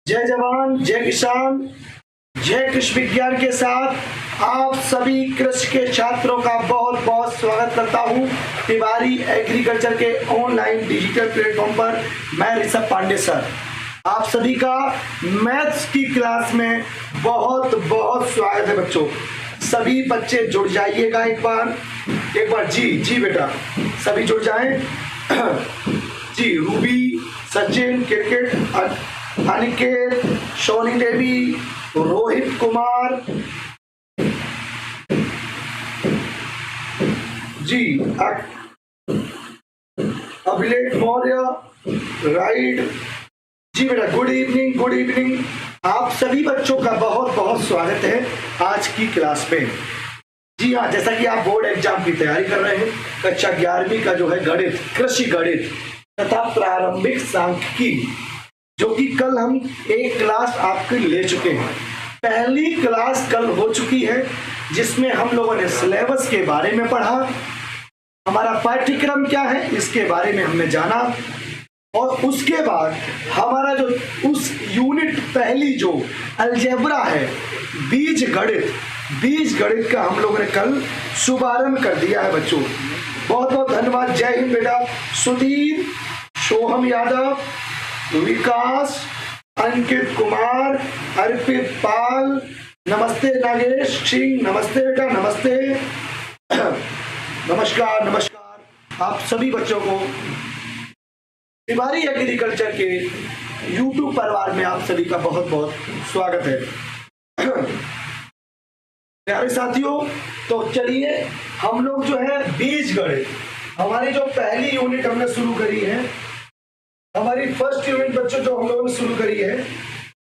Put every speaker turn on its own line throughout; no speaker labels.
जय जवान जय किसान जय कृषि विज्ञान के साथ आप सभी कृषि के छात्रों का बहुत बहुत स्वागत करता हूं तिवारी एग्रीकल्चर के ऑनलाइन डिजिटल प्लेटफॉर्म पर। मैं ऋषभ पांडे सर, आप सभी का मैथ्स की क्लास में बहुत बहुत स्वागत है बच्चों। सभी बच्चे जुड़ जाइएगा एक बार जी बेटा, सभी जुड़ जाएं। जी रूबी, सचिन, क्रिकेट, अनिकेत, सोनी देवी, रोहित कुमार, जी अभिलेख मौर्य, राइट जी बेटा, गुड इवनिंग। आप सभी बच्चों का बहुत बहुत स्वागत है आज की क्लास में। जी हाँ, जैसा कि आप बोर्ड एग्जाम की तैयारी कर रहे हैं, कक्षा 11वीं का जो है गणित, कृषि गणित तथा प्रारंभिक सांख्यिकी, जो कि कल हम एक क्लास आपकी ले चुके हैं। पहली क्लास कल हो चुकी है जिसमें हम लोगों ने सिलेबस के बारे में पढ़ा, हमारा पाठ्यक्रम क्या है इसके बारे में हमने जाना, और उसके बाद हमारा जो उस यूनिट पहली जो अलजेब्रा है, बीज गणित का हम लोगों ने कल शुभारंभ कर दिया है बच्चों। बहुत बहुत धन्यवाद। जय हिंद बेटा। सुधीर, सोहम यादव, विकास, अंकित कुमार, अर्पित पाल, नमस्ते नागेश सिंह, नमस्ते बेटा, नमस्ते। नमस्कार आप सभी बच्चों को तिवारी एग्रीकल्चर के YouTube परिवार में आप सभी का बहुत बहुत स्वागत है। प्यारे साथियों, तो चलिए हम लोग जो है बीज गणित, हमारी जो पहली यूनिट हमने शुरू करी है, हमारी फर्स्ट यूनिट बच्चों जो हम लोगों ने शुरू करी है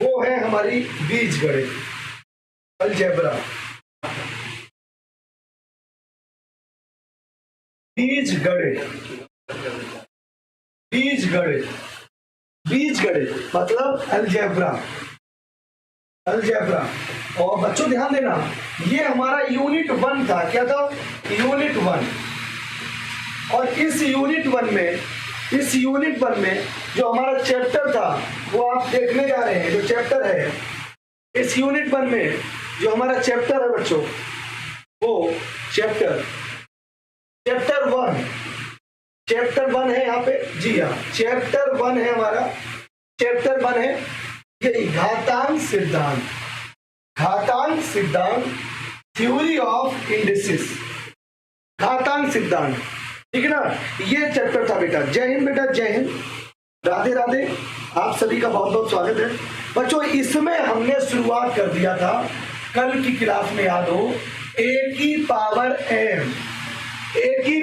वो है हमारी बीज गणित, अलजेब्रा। बीज गणित मतलब अलजेब्रा। और बच्चों ध्यान देना, ये हमारा यूनिट 1 था। क्या था? यूनिट 1। और इस यूनिट 1 में जो हमारा चैप्टर था वो आप देखने जा रहे हैं। जो चैप्टर है इस यूनिट 1 में, जो हमारा चैप्टर है बच्चों, वो चैप्टर 1 है यहाँ पे। जी हाँ, चैप्टर 1 है हमारा। चैप्टर 1 है ये घातांक सिद्धांत, थ्योरी ऑफ इंडिसेस, घातांक सिद्धांत, ठीक है ना। ये चैप्टर था बेटा। जय हिंद बेटा, जय हिंद, राधे राधे। आप सभी का बहुत बहुत स्वागत है बच्चों। इसमें हमने शुरुआत कर दिया था कल की क्लास में, याद हो, ए की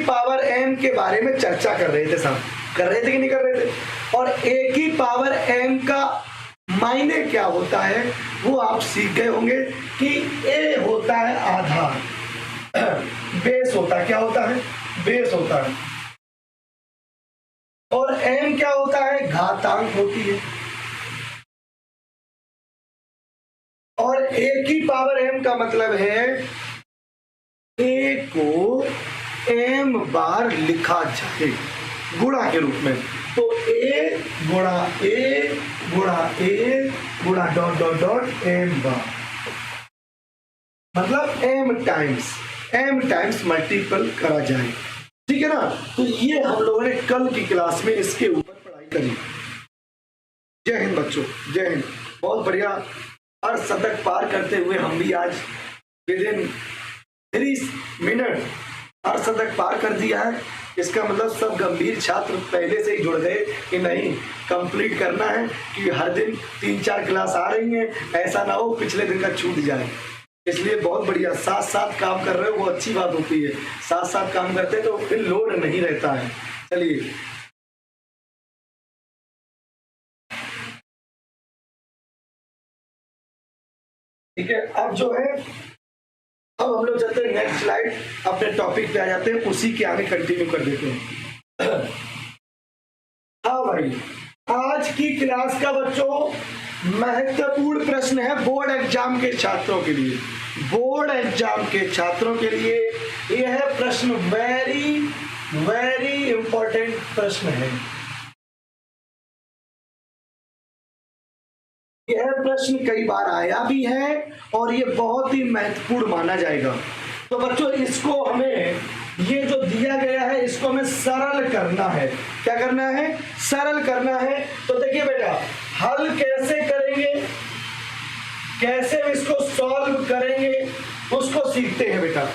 पावर एम के बारे में चर्चा कर रहे थे सब। कर रहे थे कि नहीं कर रहे थे? और ए की पावर एम का मायने क्या होता है वो आप सीख गए होंगे कि ए होता है आधार, बेस होता है। क्या होता है? बेस होता है। और एम क्या होता है? घातांक होती है। और ए की पावर एम का मतलब है ए को एम बार लिखा जाए गुणा के रूप में। तो ए गुणा डॉट एम बार, मतलब एम टाइम्स मल्टीपल करा जाए, ठीक है ना। तो ये हम लोगों ने कल की क्लास में इसके ऊपर पढ़ाई करी। जय हिंद बच्चों, जय हिंद। बहुत बढ़िया। अर्धशतक पार करते हुए हम भी आज विद इन 30 मिनट अर्धशतक पार कर दिया है। इसका मतलब सब गंभीर छात्र पहले से ही जुड़ गए कि नहीं, कंप्लीट करना है, कि हर दिन 3-4 क्लास आ रही हैं, ऐसा ना हो पिछले दिन का छूट जाए। इसलिए बहुत बढ़िया, साथ साथ काम कर रहे हो, वो अच्छी बात होती है। साथ साथ काम करते तो फिर लोड नहीं रहता है। चलिए, ठीक है। अब जो है, अब हम लोग चलते हैं नेक्स्ट स्लाइड, अपने टॉपिक पे आ जाते हैं, उसी के आगे कंटिन्यू कर देते हैं। हाँ भाई, आज की क्लास का बच्चों महत्वपूर्ण प्रश्न है बोर्ड एग्जाम के छात्रों के लिए। बोर्ड एग्जाम के छात्रों के लिए यह प्रश्न वेरी इंपॉर्टेंट प्रश्न है। यह प्रश्न कई बार आया भी है और ये बहुत ही महत्वपूर्ण माना जाएगा। तो बच्चों इसको हमें, ये जो दिया गया है इसको हमें सरल करना है। क्या करना है? सरल करना है। तो देखिए बेटा, हल कैसे करेंगे, कैसे हम इसको सॉल्व करेंगे उसको सीखते हैं बेटा।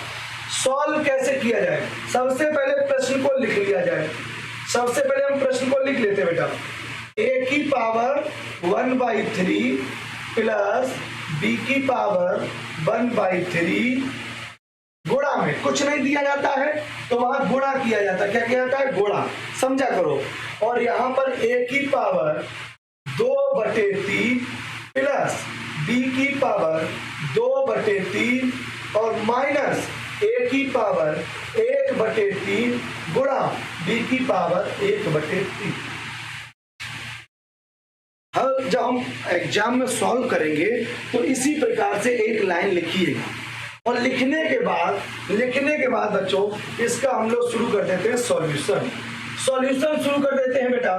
सॉल्व कैसे किया जाए, सबसे पहले प्रश्न को लिख लिया जाए। सबसे पहले हम प्रश्न को लिख लेते हैं बेटा। a की पावर 1/3 प्लस b की पावर 1/3 गुणा में कुछ नहीं दिया जाता है तो वहां गुणा किया जाता है। क्या किया जाता है? गुणा। समझा करो। और यहां पर a की पावर 2/3 प्लस b की पावर 2/3 और माइनस a की पावर 1/3 गुणा b की पावर 1/3। अब जब हम एग्जाम में सॉल्व करेंगे तो इसी प्रकार से एक लाइन लिखिएगा और लिखने के बाद बच्चों इसका हम लोग शुरू कर देते हैं सॉल्यूशन। सॉल्यूशन शुरू कर देते हैं बेटा।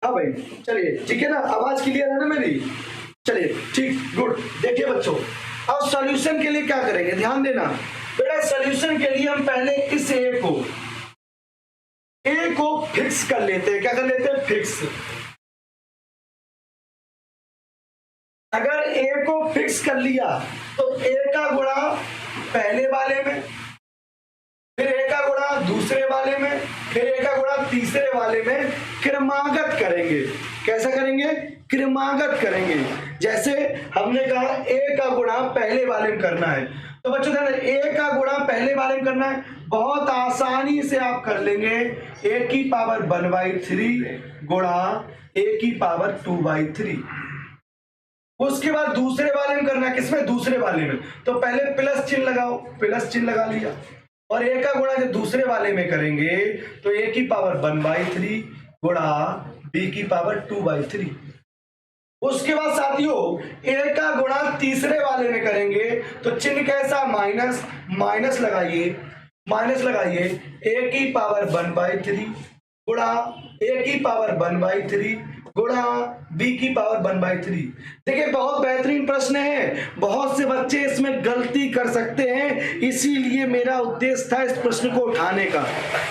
हाँ भाई चलिए, ठीक है ना, आवाज क्लियर है ना मेरी? चलिए ठीक, गुड। देखिए बच्चों, अब सॉल्यूशन के लिए क्या करेंगे, ध्यान देना बेटा। सॉल्यूशन के लिए हम पहले इस ए को फिक्स कर लेते हैं। क्या कर लेते हैं? फिक्स। अगर ए को फिक्स कर लिया तो ए का गुणा पहले वाले में, फिर ए का गुणा दूसरे वाले में, फिर ए का गुणा तीसरे वाले में क्रमागत करेंगे। कैसा करेंगे? क्रमागत करेंगे। जैसे हमने कहा ए का गुणा पहले वाले में करना है, तो बच्चों ध्यान, ए का गुणा पहले वाले में करना है, बहुत आसानी से आप कर लेंगे। ए की पावर 1/3 गुणा ए की पावर 2/3। उसके बाद दूसरे वाले में करना है, किसमें? दूसरे वाले में। तो पहले प्लस चिन्ह लगाओ, प्लस चिन्ह लगा लिया, और ए का गुणा जब दूसरे वाले में करेंगे तो ए की पावर 1/3 गुणा बी की पावर 2/3। उसके बाद साथियों ए का गुणा तीसरे वाले में करेंगे तो चिन्ह कैसा? माइनस। माइनस लगाइए, माइनस लगाइए। ए की पावर 1/3 गुणा ए की पावर 1/3 गुणा बी की पावर 1/3। देखिए बहुत बेहतरीन प्रश्न है, बहुत से बच्चे इसमें गलती कर सकते हैं, इसीलिए मेरा उद्देश्य था इस प्रश्न को उठाने का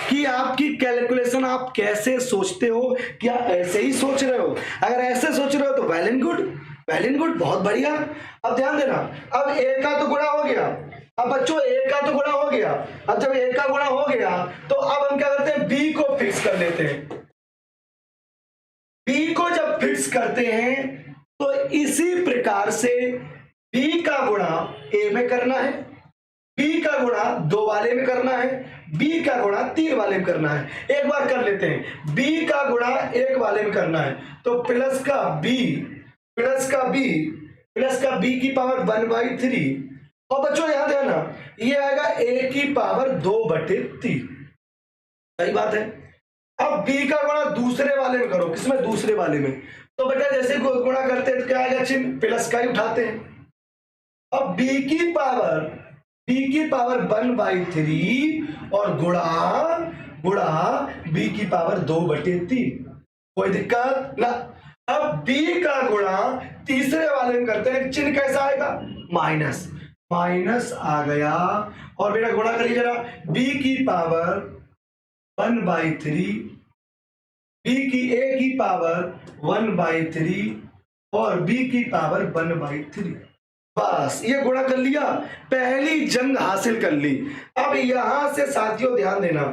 कि आपकी कैलकुलेशन आप कैसे सोचते हो, क्या ऐसे ही सोच रहे हो? अगर ऐसे सोच रहे हो तो well and good, well and good, बहुत बढ़िया। अब ध्यान देना, अब ए का तो गुणा हो गया, अब बच्चों ए का तो गुणा हो गया। अब जब ए का गुणा हो गया तो अब हम क्या करते हैं? बी को फिक्स कर लेते हैं। बी को जब फिक्स करते हैं तो इसी प्रकार से बी का गुणा ए में करना है, बी का गुणा 2 वाले में करना है, बी का गुणा 3 वाले में करना है। एक बार कर लेते हैं, बी का गुणा 1 वाले में करना है तो प्लस का बी की पावर 1/3। और बच्चों याद है ना, ये आएगा ए की पावर 2/3। सही बात है। अब b का गुणा दूसरे वाले में करो, किसमें? दूसरे वाले में। तो बेटा जैसे गुणा करते हैं तो क्या आएगा? चिन्ह प्लस का ही उठाते हैं। अब b की पावर 1/3 और गुणा b की पावर 2/3। कोई दिक्कत ना। अब b का गुणा तीसरे वाले में करते हैं, चिन्ह कैसा आएगा? माइनस। माइनस आ गया। और बेटा गुणा करिए जरा, b की पावर 1/3, ए की पावर 1/3 और बी की पावर 1/3। बस ये गुणा कर लिया, पहली जंग हासिल कर ली। अब यहां से साथियों ध्यान देना,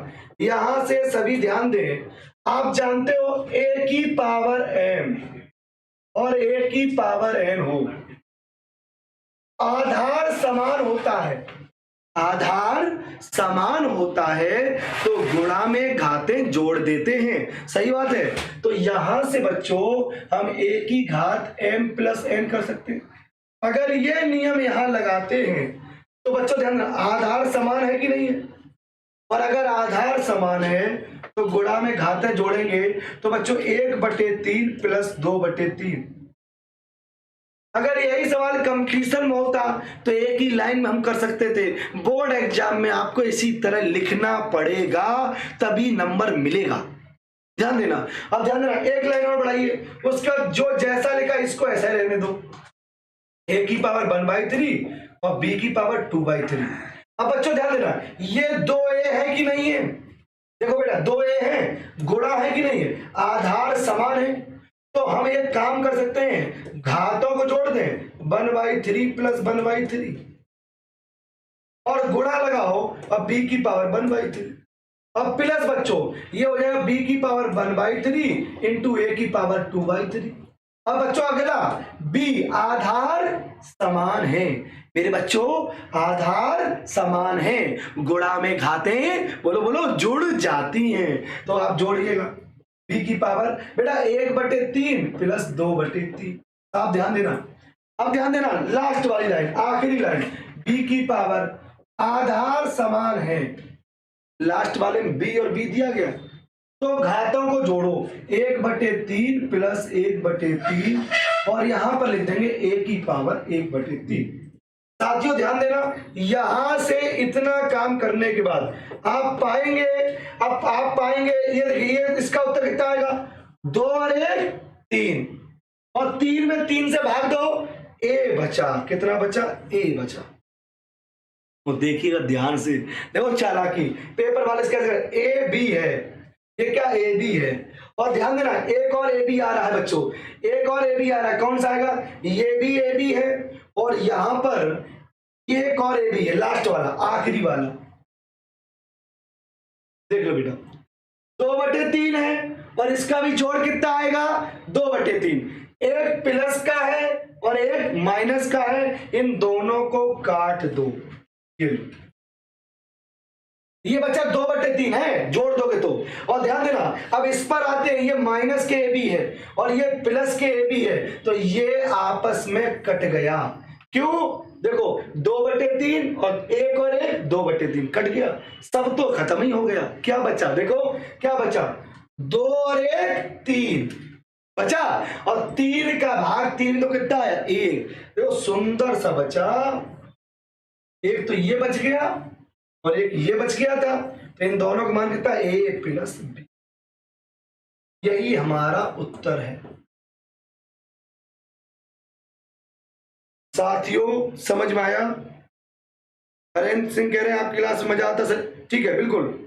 यहां से सभी ध्यान दें। आप जानते हो ए की पावर m और ए की पावर n हो, आधार समान होता है, आधार समान होता है तो गुणा में घातें जोड़ देते हैं। सही बात है। तो यहां से बच्चों हम a की घात m प्लस n कर सकते हैं। अगर ये नियम यहां लगाते हैं तो बच्चों ध्यान, आधार समान है कि नहीं है? और अगर आधार समान है तो गुणा में घातें जोड़ेंगे तो बच्चों 1/3 प्लस 2/3। अगर यही सवाल कंप्लीशन में होता तो एक ही लाइन में हम कर सकते थे। बोर्ड एग्जाम में आपको इसी तरह लिखना पड़ेगा, तभी नंबर मिलेगा। ध्यान देना। अब ध्यान देना, एक लाइन और बढ़ाइए, उसका जो जैसा लिखा इसको ऐसा रहने दो, a की पावर 1/3 और b की पावर 2/3। अब बच्चों ध्यान देना, ये 2a है कि नहीं है? देखो बेटा 2a है, गुणा है कि नहीं है? आधार समान है, तो हम एक काम कर सकते हैं, घातों को जोड़ दें, 1/3 प्लस 1/3 और गुणा लगाओ अब b की पावर 1/3। अब प्लस बच्चों ये हो जाएगा b की पावर 1/3 इंटू a की पावर 2/3। अब बच्चों अगला b, आधार समान है मेरे बच्चों, आधार समान है, गुणा में घातें बोलो बोलो जुड़ जाती हैं, तो आप जोड़िएगा b की पावर बेटा 1/3 प्लस 2/3। आप ध्यान देना, अब ध्यान देना, लास्ट वाली लाइन, आखिरी लाइन, b की पावर आधार समान है, लास्ट वाले में b और b दिया गया, तो घातों को जोड़ो, 1/3 प्लस 1/3 और यहां पर लिख देंगे a की पावर 1/3। साथियों ध्यान देना, यहां से इतना काम करने के बाद आप पाएंगे, अब आप पाएंगे ये इसका उत्तर कितना आएगा, 2 और 1 3 और 3 में 3 से भाग दो, a बचा, कितना बचा, a बचा। वो देखिएगा ध्यान से, देखो चालाकी, पेपर वाले कैसे, a b है, ये क्या a b है, और ध्यान देना एक और ए बी आ रहा है बच्चों, एक और ए बी आ रहा है, कौन सा आएगा, ये भी ए बी है और यहां पर ये एक और ए बी है, लास्ट वाला आखिरी वाला, देख लो बेटा 2/3 है और इसका भी जोड़ कितना आएगा, 2/3, एक प्लस का है और एक माइनस का है, इन दोनों को काट दो, ये बच्चा 2/3 है, जोड़ दोगे तो। और ध्यान देना अब इस पर आते हैं, ये माइनस के ए बी है और ये प्लस के ए बी है, तो ये आपस में कट गया, क्यों, देखो 2/3 और एक और एक 2/3 कट गया, सब तो खत्म ही हो गया, क्या बचा, देखो क्या बचा, 2 और 1 3 बचा, और 3 का भाग 3 तो कितना है, 1, देखो सुंदर सा बचा, एक तो ये बच गया और एक ये बच गया था, तो इन दोनों का मान कितना, a प्लस b, यही हमारा उत्तर है। साथियों समझ में आया? हरेंद्र सिंह कह रहे हैं आपकी क्लास में मजा आता सर, ठीक है बिल्कुल,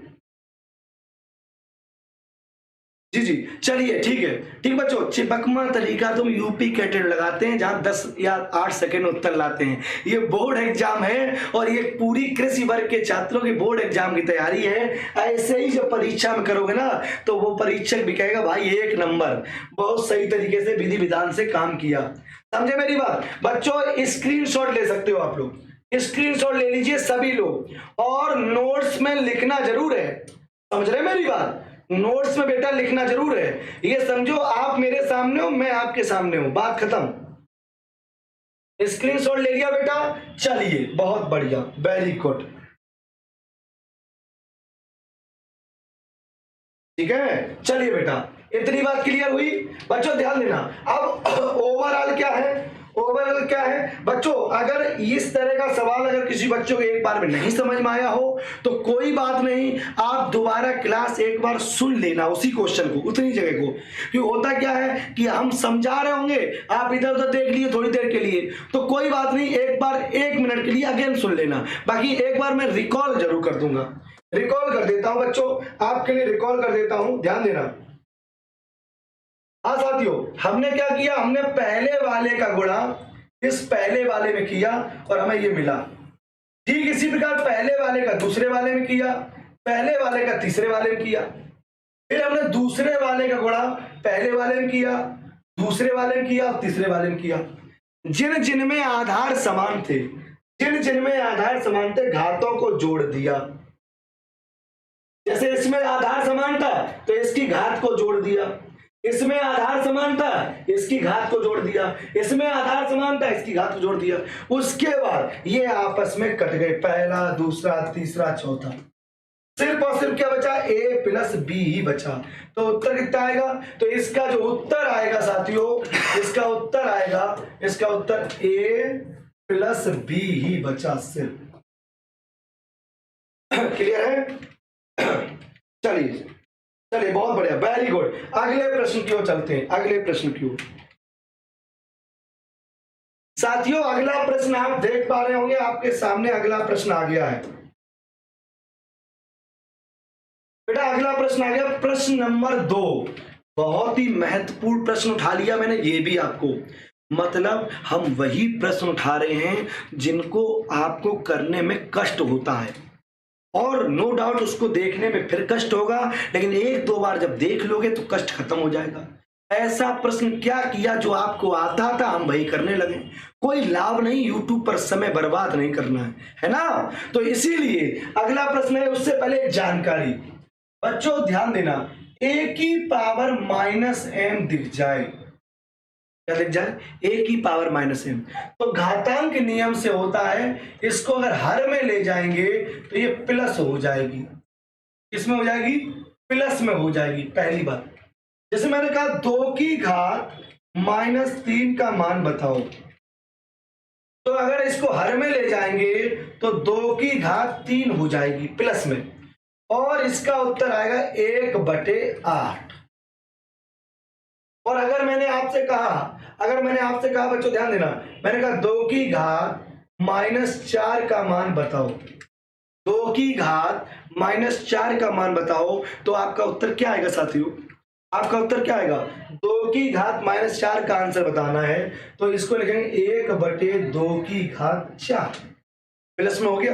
जी जी चलिए ठीक है, ठीक बच्चों, चिपकमा तरीका तुम यूपी कैटेट लगाते हैं जहां 10 या 8 सेकंड उत्तर लाते हैं, ये बोर्ड एग्जाम है और ये पूरी कृषि वर्ग के छात्रों की बोर्ड एग्जाम की तैयारी है। ऐसे ही जब परीक्षा में करोगे ना तो वो परीक्षक भी कहेगा भाई 1 नंबर, बहुत सही तरीके से विधि विधान से काम किया, समझे मेरी बात बच्चों। स्क्रीनशॉट ले सकते हो आप लोग, स्क्रीनशॉट ले लीजिए सभी लोग, और नोट्स में लिखना जरूर है, समझ रहे मेरी बात, नोट्स में बेटा लिखना जरूर है, ये समझो आप मेरे सामने हो, मैं आपके सामने हूं, बात खत्म। स्क्रीनशॉट ले लिया बेटा, चलिए बहुत बढ़िया, वेरी गुड, ठीक है, चलिए बेटा इतनी बात क्लियर हुई बच्चों। ध्यान देना, अब ओवरऑल क्या है, ओवरऑल क्या है बच्चों, अगर इस तरह का सवाल अगर किसी बच्चों को एक बार में नहीं समझ में आया हो तो कोई बात नहीं, आप दोबारा क्लास एक बार सुन लेना उसी क्वेश्चन को, उतनी जगह को, क्योंकि होता क्या है कि हम समझा रहे होंगे, आप इधर उधर देख लिए थोड़ी देर के लिए, तो कोई बात नहीं, एक बार 1 मिनट के लिए अगेन सुन लेना, बाकी एक बार मैं रिकॉल जरूर कर दूंगा, रिकॉल कर देता हूं बच्चों, आपके लिए रिकॉल कर देता हूं, ध्यान देना। हाँ साथियों, हमने क्या किया, हमने पहले वाले का गुणा इस पहले वाले में किया और हमें ये मिला, ठीक इसी प्रकार पहले वाले का दूसरे वाले में किया, पहले वाले का तीसरे वाले में किया, फिर हमने दूसरे वाले का गुणा पहले वाले में किया, दूसरे वाले में किया और तीसरे वाले में किया। जिन जिन में आधार समान थे, जिन जिन में आधार समान थे, घातों को जोड़ दिया, जैसे इसमें आधार समान था तो इसकी घात को जोड़ दिया, इसमें आधार समान था इसकी घात को जोड़ दिया, इसमें आधार समान था इसकी घात को जोड़ दिया, उसके बाद ये आपस में कट गए, पहला दूसरा तीसरा चौथा, सिर्फ और सिर्फ क्या बचा, a प्लस बी ही बचा। तो उत्तर कितना आएगा, तो इसका जो उत्तर आएगा साथियों, इसका उत्तर a प्लस बी ही बचा सिर्फ। क्लियर है? चलिए चलिए, बहुत बढ़िया, वेरी गुड। अगले प्रश्न की ओर चलते हैं, अगले प्रश्न की ओर। साथियों अगला प्रश्न आप देख पा रहे होंगे, आपके सामने अगला प्रश्न आ गया है बेटा। अगला प्रश्न आ गया, प्रश्न नंबर 2। बहुत ही महत्वपूर्ण प्रश्न उठा लिया मैंने, ये भी आपको, मतलब हम वही प्रश्न उठा रहे हैं जिनको आपको करने में कष्ट होता है, और नो डाउट उसको देखने में फिर कष्ट होगा, लेकिन एक दो बार जब देख लोगे तो कष्ट खत्म हो जाएगा। ऐसा प्रश्न क्या किया जो आपको आता था, हम वही करने लगे। कोई लाभ नहीं, YouTube पर समय बर्बाद नहीं करना है ना। तो इसीलिए अगला प्रश्न है, उससे पहले एक जानकारी बच्चों ध्यान देना, a की पावर -m दिख जाए, क्या दिख जाए, a की पावर -m, तो घातांक नियम से होता है, इसको अगर हर में ले जाएंगे तो ये प्लस हो जाएगी। इसमें हो जाएगी, प्लस में हो जाएगी। पहली बात, जैसे मैंने कहा 2 की घात -3 का मान बताओ, तो अगर इसको हर में ले जाएंगे तो 2 की घात 3 हो जाएगी प्लस में, और इसका उत्तर आएगा 1/8। और अगर मैंने आपसे कहा बच्चों ध्यान देना, मैंने कहा 2 की घात -4 का मान बताओ, 2 की घात -4 का मान बताओ, तो आपका उत्तर क्या आएगा साथियों, आपका उत्तर क्या आएगा, 2 की घात -4 का आंसर बताना है, तो इसको लिखेंगे 1/2 की घात 4, प्लस में हो गया।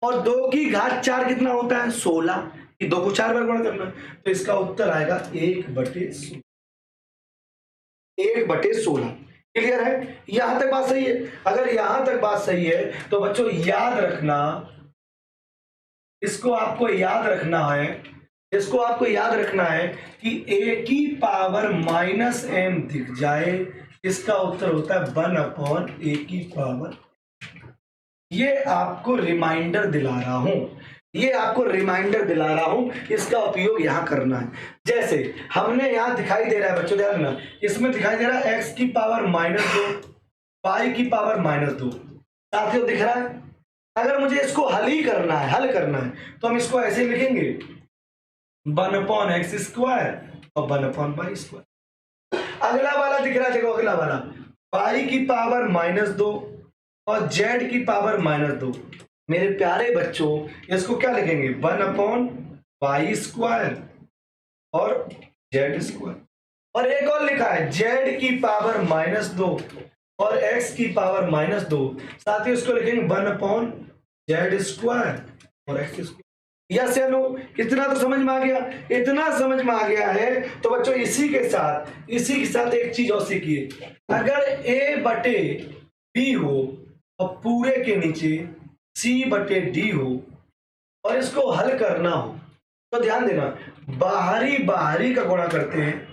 और 2 की घात 4 कितना होता है, 16, कि 2 को 4 बार गुणा करना, तो इसका उत्तर आएगा 1/16। क्लियर है? यहां तक बात सही है? अगर यहां तक बात सही है तो बच्चों याद रखना, इसको आपको याद रखना है कि a की पावर -m दिख जाए, इसका उत्तर होता है 1/a की पावर। ये आपको रिमाइंडर दिला रहा हूं, इसका उपयोग यहां करना है। जैसे हमने यहां दिखाई दे रहा है बच्चों, ध्यान देना, इसमें दिखाई दे रहा है x की पावर -2, y की पावर -2, साथियों दिख रहा है। अगर मुझे इसको हल करना है तो हम इसको ऐसे लिखेंगे 1/x² और 1/y²। अगला वाला दिख रहा है, देखो अगला वाला, y की पावर -2 और z की पावर -2। मेरे प्यारे बच्चों इसको क्या लिखेंगे, 1/y² और z²। और एक और लिखा है z की पावर -2 और x की पावर -2, साथ ही उसको लिखेंगे 1/z² और x²। यस या नो? इतना तो समझ में आ गया? इतना समझ में आ गया है तो बच्चों इसी के साथ एक चीज और सीखिए, अगर a/b हो और पूरे के नीचे c/d हो और इसको हल करना हो, तो ध्यान देना, बाहरी का गुणा करते हैं,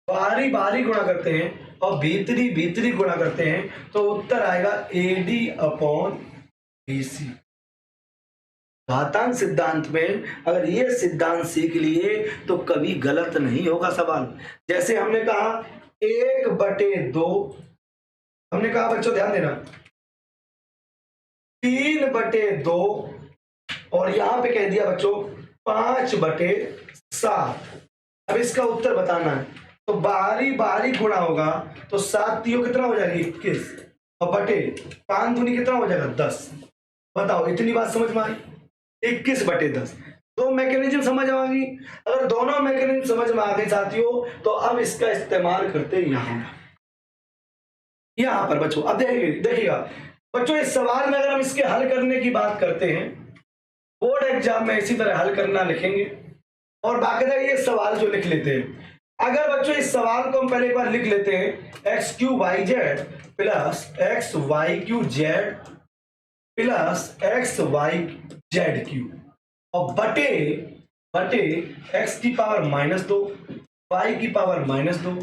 बाहरी गुणा करते हैं और भीतरी गुणा करते हैं, तो उत्तर आएगा AD/BC। घातांक सिद्धांत में अगर ये सिद्धांत सीख लिए तो कभी गलत नहीं होगा सवाल। जैसे हमने कहा 1/2, हमने कहा बच्चों ध्यान देना 3/2, और यहां पे कह दिया बच्चों 5/7। अब इसका उत्तर बताना है, तो बाहरी गुणा होगा, तो 7 कितना हो जाएगा 21, और बटे 5 दूनी कितना हो जाएगा 10। बताओ इतनी बात समझ में आई? 21/10। दो मैकेनिज्म समझ में आ गई। अगर दोनों मैकेनिज्म समझ में आ गई साथियों, तो अब इसका इस्तेमाल करते हैं यहां पर बच्चों। अब देखिएगा बच्चों, इस सवाल में अगर हम इसके हल करने की बात करते हैं, बोर्ड एग्जाम में इसी तरह हल करना लिखेंगे और बाकायदा ये सवाल जो लिख लेते हैं। अगर बच्चों इस सवाल को हम पहले एक बार लिख लेते हैं, x3yz plus xyqz plus xyzq और बटे x की पावर -2, y की पावर -2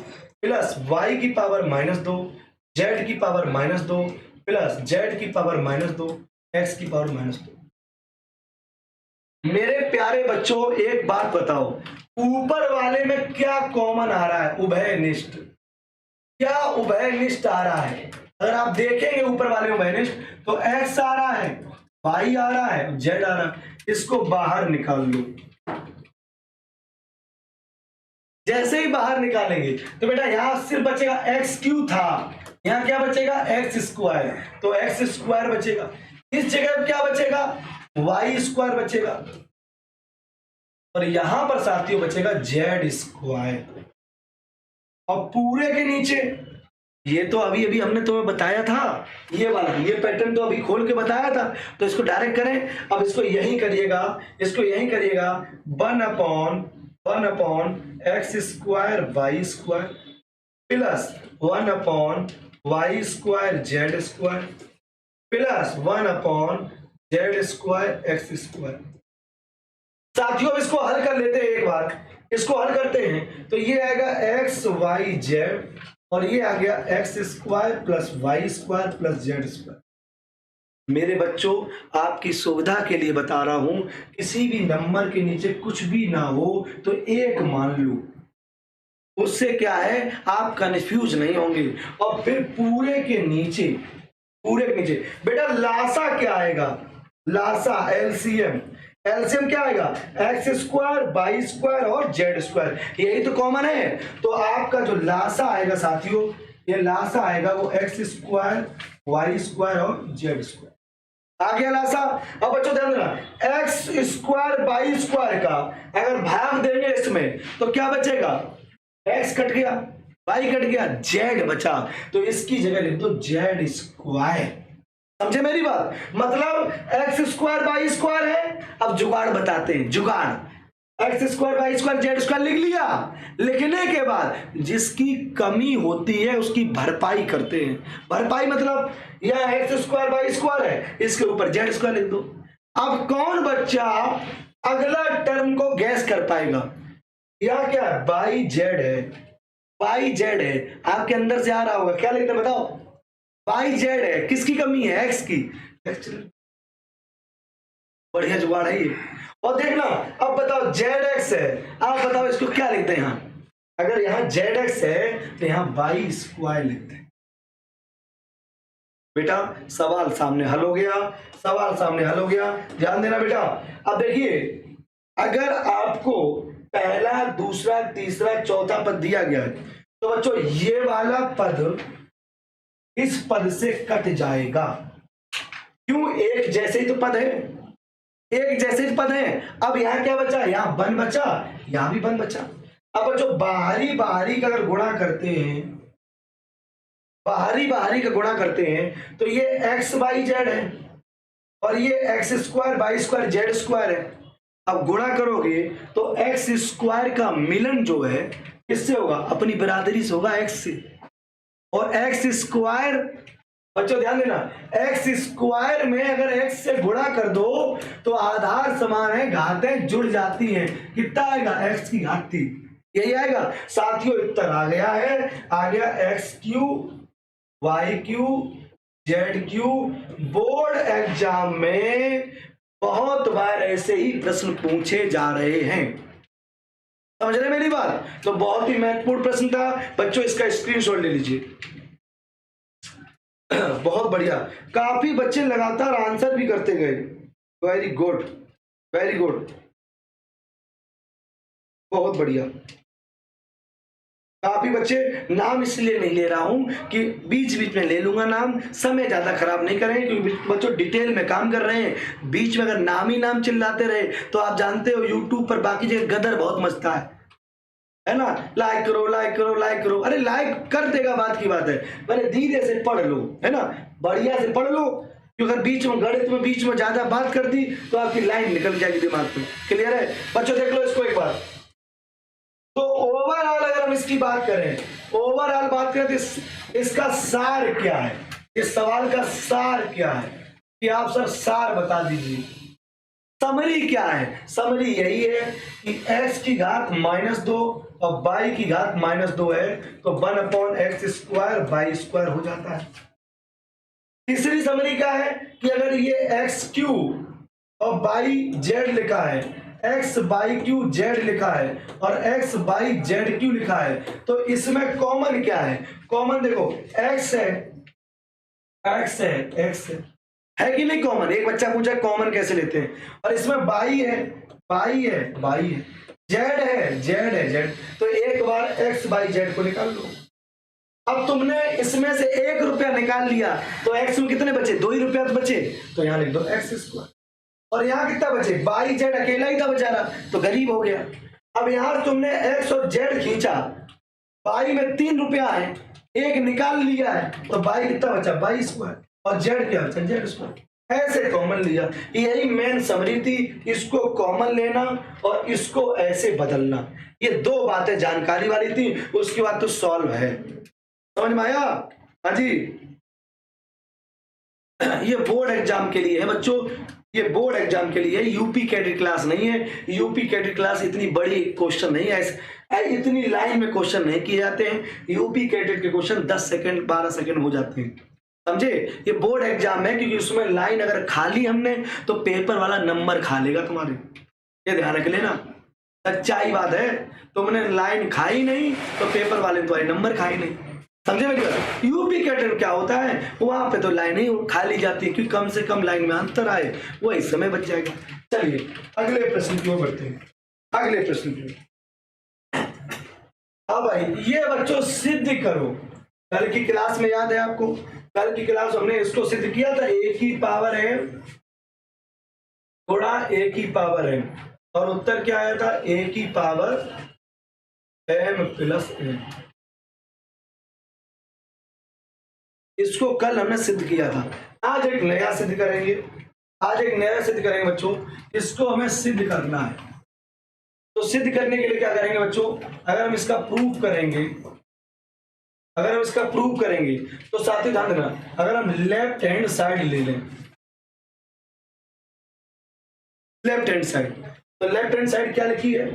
प्लस y की पावर -2, z की पावर -2 प्लस z की पावर -2, x की पावर -2। मेरे प्यारे बच्चों एक बात बताओ, ऊपर वाले में क्या कॉमन आ रहा है? उभयनिष्ठ। क्या उभयनिष्ठ आ रहा है? अगर आप देखेंगे ऊपर वाले में उभयनिष्ठ तो x आ रहा है, y आ रहा है, z आ रहा है। इसको बाहर निकाल लो। जैसे ही बाहर निकालेंगे तो बेटा यहां सिर्फ बचेगा एक्स क्यू था, यहां क्या बचेगा? X square. तो एक्स स्क्वायर बचेगा। इस जगह क्या बचेगा? वाई स्क्वायर बचेगा। और यहां पर साथियों बचेगा जेड स्क्वायर। और पूरे के नीचे ये तो अभी अभी हमने तुम्हें बताया था, ये वाला ये पैटर्न तो अभी खोल के बताया था, तो इसको डायरेक्ट करें। अब इसको यही करिएगा, इसको यही करिएगा, 1/1 x square y square plus 1/y square z square plus 1/z square x square. साथियों इसको हल कर लेते हैं एक बार, इसको हल करते हैं तो ये आएगा एक्स वाई जेड और ये आ गया x square plus y square plus z square. मेरे बच्चों आपकी सुविधा के लिए बता रहा हूं, किसी भी नंबर के नीचे कुछ भी ना हो तो एक मान लो, उससे क्या है आप कंफ्यूज नहीं होंगे। और फिर पूरे के नीचे बेटा लासा क्या आएगा? लासा एलसीएम, एलसीएम क्या आएगा? एक्स स्क्वायर वाई स्क्वायर और जेड स्क्वायर, यही तो कॉमन है। तो आपका जो लासा आएगा साथियों, ये लासा आएगा वो एक्स स्क्वायर वाई स्क्वायर और जेड स्क्वायर। आ गया लासा। अब बच्चों ध्यान देना, एक्स स्क्वायर वाई स्क्वायर का अगर भाग देंगे इसमें तो क्या बचेगा? एक्स कट गया, वाई कट गया, जेड बचा, तो इसकी जगह लिख दो जेड स्क्वायर। समझे मेरी बात? मतलब एक्स स्क्वायर वाई स्क्वायर है। अब जुगाड़ बताते हैं, जुगाड़। X square y square z square लिख लिया, लिखने के बाद जिसकी कमी होती है उसकी भरपाई करते हैं। भरपाई मतलब यह एक्स स्क्वायर वाई स्क्वायर है, इसके ऊपर जेड स्क्वायर लिख दो। अब कौन बच्चा अगला टर्म को गैस कर पाएगा? यह क्या है? बाई जेड है, बाई जेड है, आपके अंदर से आ रहा होगा, क्या लिखते बताओ? बाई जेड है, किसकी कमी है? एक्स की। बढ़िया जुगाड़ है ये। और देखना, अब बताओ जेड एक्स है, आप बताओ इसको क्या लिखते हैं यहां? अगर यहां जेड एक्स है तो यहां बाई स्क्वायर लिखते हैं। बेटा सवाल सामने हल हो गया, सवाल सामने हल हो गया, ध्यान देना बेटा। अब देखिए, अगर आपको पहला दूसरा तीसरा चौथा पद दिया गया है तो बच्चों ये वाला पद इस पद से कट जाएगा। क्यों? एक जैसे ही तो पद है, एक जैसे ही पद है। अब यहां क्या बचा? यहां वन बचा, यहां भी वन बचा। अब बच्चों बाहरी बाहरी का अगर गुणा करते हैं, बाहरी बाहरी का गुणा करते हैं तो ये एक्स वाई जेड है और ये x square y square z square है। अब गुणा करोगे तो एक्स स्क्वायर का मिलन जो है किससे होगा? अपनी बरादरी से होगा, एक्स से। और एक्स स्क्वायर, बच्चों ध्यान देना, एक्स स्क्वायर में अगर एक्स से गुणा कर दो तो आधार समान है, घातें जुड़ जाती हैं। कितना आएगा? एक्स की घात 3, यही आएगा साथियों। उत्तर आ गया है, आ गया x cube y cube z cube. Board exam में बहुत बार ऐसे ही प्रश्न पूछे जा रहे हैं, समझ रहे मेरी बात? तो बहुत ही महत्वपूर्ण प्रश्न था बच्चों, इसका स्क्रीनशॉट ले लीजिए। बहुत बढ़िया, काफी बच्चे लगातार आंसर भी करते गए। वेरी गुड, वेरी गुड, बहुत बढ़िया। काफी बच्चे, नाम इसलिए नहीं ले रहा हूं कि बीच बीच में ले लूंगा नाम, समय ज्यादा खराब नहीं करें क्योंकि बच्चों डिटेल में काम कर रहे हैं। बीच में अगर नाम ही नाम चिल्लाते रहे तो आप जानते हो यूट्यूब पर बाकी जगह गदर बहुत मचता है ना? लाइक करो लाइक करो लाइक करो, अरे लाइक कर देगा, बात की बात है, पहले धीरे से पढ़ लो, है ना? बढ़िया से पढ़ लो, क्योंकि अगर बीच में गणित में बीच में ज्यादा बात कर दी तो आपकी लाइन निकल जाएगी दिमाग में। क्लियर है बच्चों? देख लो इसको एक बार। तो ओवरऑल अगर हम इसकी बात करें, ओवरऑल बात करें तो इसका सार क्या है? इस सवाल का सार क्या है कि आप सर सार बता दीजिए। समरी क्या है? समरी यही है कि x की घात -2 और y की घात -2 है तो 1/x स्क्वायर वाई स्क्वायर हो जाता है। तीसरी समरी क्या है कि अगर ये एक्स क्यू और बाई जेड लिखा है, एक्स बाई क्यू जेड लिखा है और एक्स बाई जेड क्यू लिखा है, तो इसमें कॉमन क्या है? कॉमन देखो एक्स है, एक्स है, एक्स है कि नहीं कॉमन? एक बच्चा पूछा कॉमन कैसे लेते हैं, और इसमें बाई है, बाई है, बाई है, जेड है, जेड है, जेड, तो एक बार एक्स बाई जेड को निकाल लो। अब तुमने इसमें से 1 रुपया निकाल लिया तो एक्स में कितने बचे? 2 ही रुपया तो बचे, तो यहां लिख दो एक्स स्क्वायर। और यहां कितना बचे? बाई जेड अकेला ही था बेचारा, तो गरीब हो गया। अब यहां तुमने एक्स और जेड खींचा, बाई में 3 रुपया है, एक निकाल लिया है, तो बाई कितना बचा? बाई स्क्वायर, और जेड क्या बचा? Z square. ऐसे कॉमन लिया, यही मेन समरी थी, इसको कॉमन लेना और इसको ऐसे बदलना। ये 2 बातें जानकारी वाली थी, उसके बाद तो सॉल्व है। समझ में आया? हाँ जी, ये बोर्ड एग्जाम के लिए है बच्चों, ये बोर्ड एग्जाम के लिए है, यूपी कैडेट क्लास नहीं है। यूपी कैडेट क्लास इतनी बड़ी क्वेश्चन नहीं है, इतनी लाइन में क्वेश्चन नहीं किए जाते हैं। यूपी कैडेट के क्वेश्चन 10 सेकंड 12 सेकंड हो जाते हैं, समझे? ये बोर्ड एग्जाम है, क्योंकि उसमें लाइन अगर खाली हमने तो पेपर वाला नंबर खा लेगा तुम्हारे, ये ध्यान रख लेना। सच्चाई बात है, तुमने लाइन खाई नहीं तो पेपर वाले तुम्हारे नंबर खाई नहीं, समझे मेरी बात? यूपी कैडेट क्या होता है, वहां पे तो लाइन ही खाली जाती है, क्योंकि कम से कम लाइन में अंतर आए, वही समय बच जाएगा। चलिए अगले प्रश्न की ओर बढ़ते हैं, अगले प्रश्न की ओर। हाँ भाई, ये बच्चों सिद्ध करो। कल की क्लास में याद है आपको, कल की क्लास हमने इसको सिद्ध किया था, ए की पावर m थोड़ा ए की पावर m, और उत्तर क्या आया था? ए की पावर m प्लस n। इसको कल हमने सिद्ध किया था, आज एक नया सिद्ध करेंगे, आज एक नया सिद्ध करेंगे बच्चों। इसको हमें सिद्ध करना है, तो सिद्ध करने के लिए क्या करेंगे बच्चों? अगर हम इसका प्रूफ करेंगे, अगर हम इसका प्रूफ करेंगे तो साथ ध्यान देना, अगर हम लेफ्ट हैंड साइड ले लें, लेफ्ट हैंड साइड, तो लेफ्ट हैंड साइड क्या लिखी है?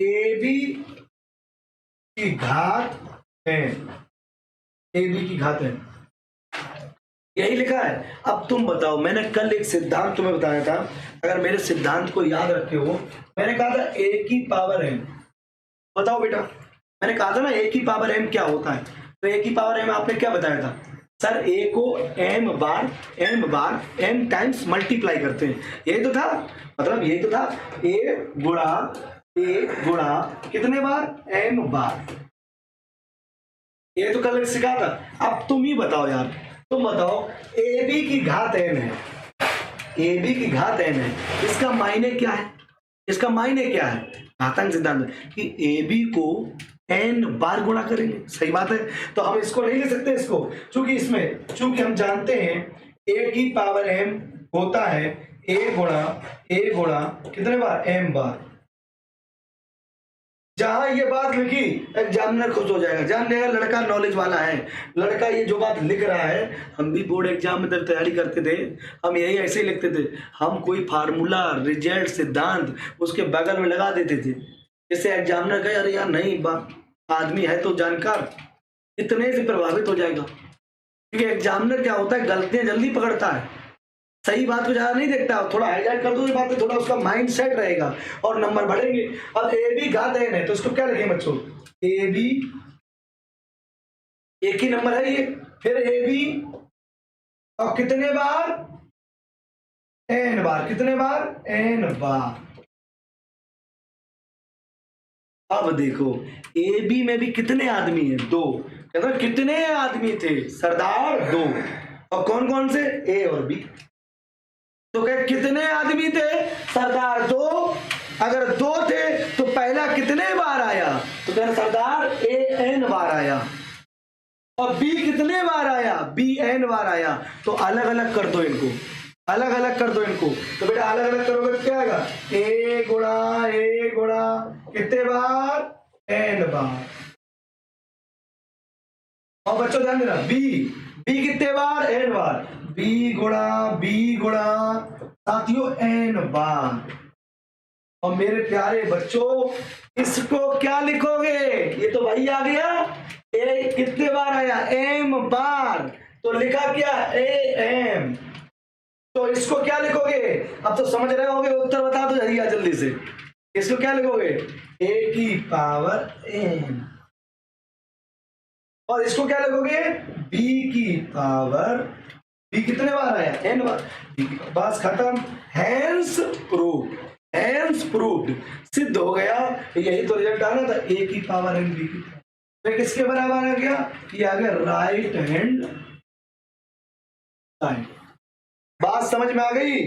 ए बी की घात है, ए बी की घात है, यही लिखा है। अब तुम बताओ, मैंने कल एक सिद्धांत तुम्हें बताया था, अगर मेरे सिद्धांत को याद रखे हो, मैंने कहा था ए की पावर m। बताओ बेटा, मैंने कहा था ना ए की पावर m क्या होता है, तो ए की पावर m आपने क्या बताया था? सर ए को m बार m टाइम्स मल्टीप्लाई करते हैं, यही तो था, मतलब यही तो था, ए गुणा कितने बार? m बार, ये तो कल सिखा था। अब तुम ही बताओ यार, तुम बताओ, ए बी की घात n है, ए बी की घात n है, इसका मायने क्या है? इसका मायने क्या है? घातांक सिद्धांत कि ए बी को n बार गुणा करेंगे, सही बात है। तो हम इसको नहीं ले सकते इसको, चूंकि हम जानते हैं a की पावर m होता है a गुणा कितने बार? m बार। जहां ये बात लिखी एग्जामिनर खुश हो जाएगा, जान लेगा लड़का नॉलेज वाला है, लड़का ये जो बात लिख रहा है। हम भी बोर्ड एग्जाम में जब तैयारी करते थे, हम यही ऐसे ही लिखते थे, हम कोई फार्मूला, रिजल्ट, सिद्धांत उसके बगल में लगा देते थे, जिससे एग्जामिनर कहे अरे यार नहीं आदमी है तो जानकार, इतने से प्रभावित हो जाएगा। क्योंकि एग्जामिनर क्या होता है, गलतियां जल्दी पकड़ता है, सही बात को ज्यादा नहीं देखता, थोड़ा हाईलाइट कर दो ये बात, थोड़ा उसका माइंड सेट रहेगा और नंबर बढ़ेंगे। अब ए बी घात n है, तो इसको क्या लिखेंगे बच्चों? ए बी एक ही नंबर है ये, फिर ए बी और कितने बार? n बार, कितने बार? n बार। अब देखो ए बी में भी कितने आदमी हैं? 2। कहता कितने आदमी थे सरदार? 2। और कौन कौन से? ए और बी। तो क्या कितने आदमी थे सरदार? 2। अगर 2 थे तो पहला कितने बार आया? तो कहना सरदार ए n बार आया, और बी कितने बार आया? बी n बार आया। तो अलग अलग कर दो इनको, अलग अलग कर दो इनको। तो बेटा अलग अलग करोगे तो क्या आएगा? ए गुणा कितने बार? n बार। और बच्चों ध्यान देना, बी कितने बार? n बार। बी गुणा साथियों n बार। और मेरे प्यारे बच्चों इसको क्या लिखोगे? ये तो वही आ गया, ए कितने बार आया? m बार, तो लिखा क्या? a m। तो इसको क्या लिखोगे? अब तो समझ रहे होगे, उत्तर बता दो जल्दी से। इसको क्या लिखोगे? a की पावर n। और इसको क्या लिखोगे? b की पावर, b कितने बार आया? n बार। बस खत्म। हैंस प्रूव्ड, हैंस प्रूव्ड, सिद्ध हो गया। यही तो रिजल्ट आना था, a की पावर n b की। तो किसके बराबर आ गया? ये आ गया राइट हैंड साइड। बात समझ में आ गई?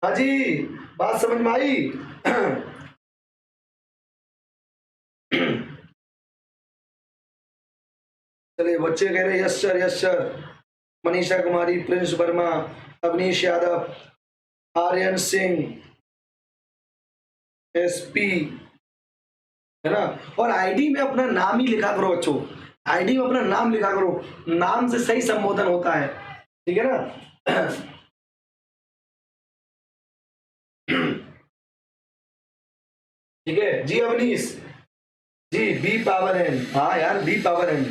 हाँ जी, बात समझ में आई? चलिए बच्चे कह रहे yes sir, yes sir. Manisha Kumari, Prince Verma, Avnish Yadav, Aryan Singh, SP, है ना। और आईडी में अपना नाम ही लिखा करो बच्चों, आईडी में अपना नाम लिखा करो, नाम से सही संबोधन होता है, ठीक है ना। ठीक है जी अवनीश जी, बी पावर एन। हाँ यार, बी पावर एन।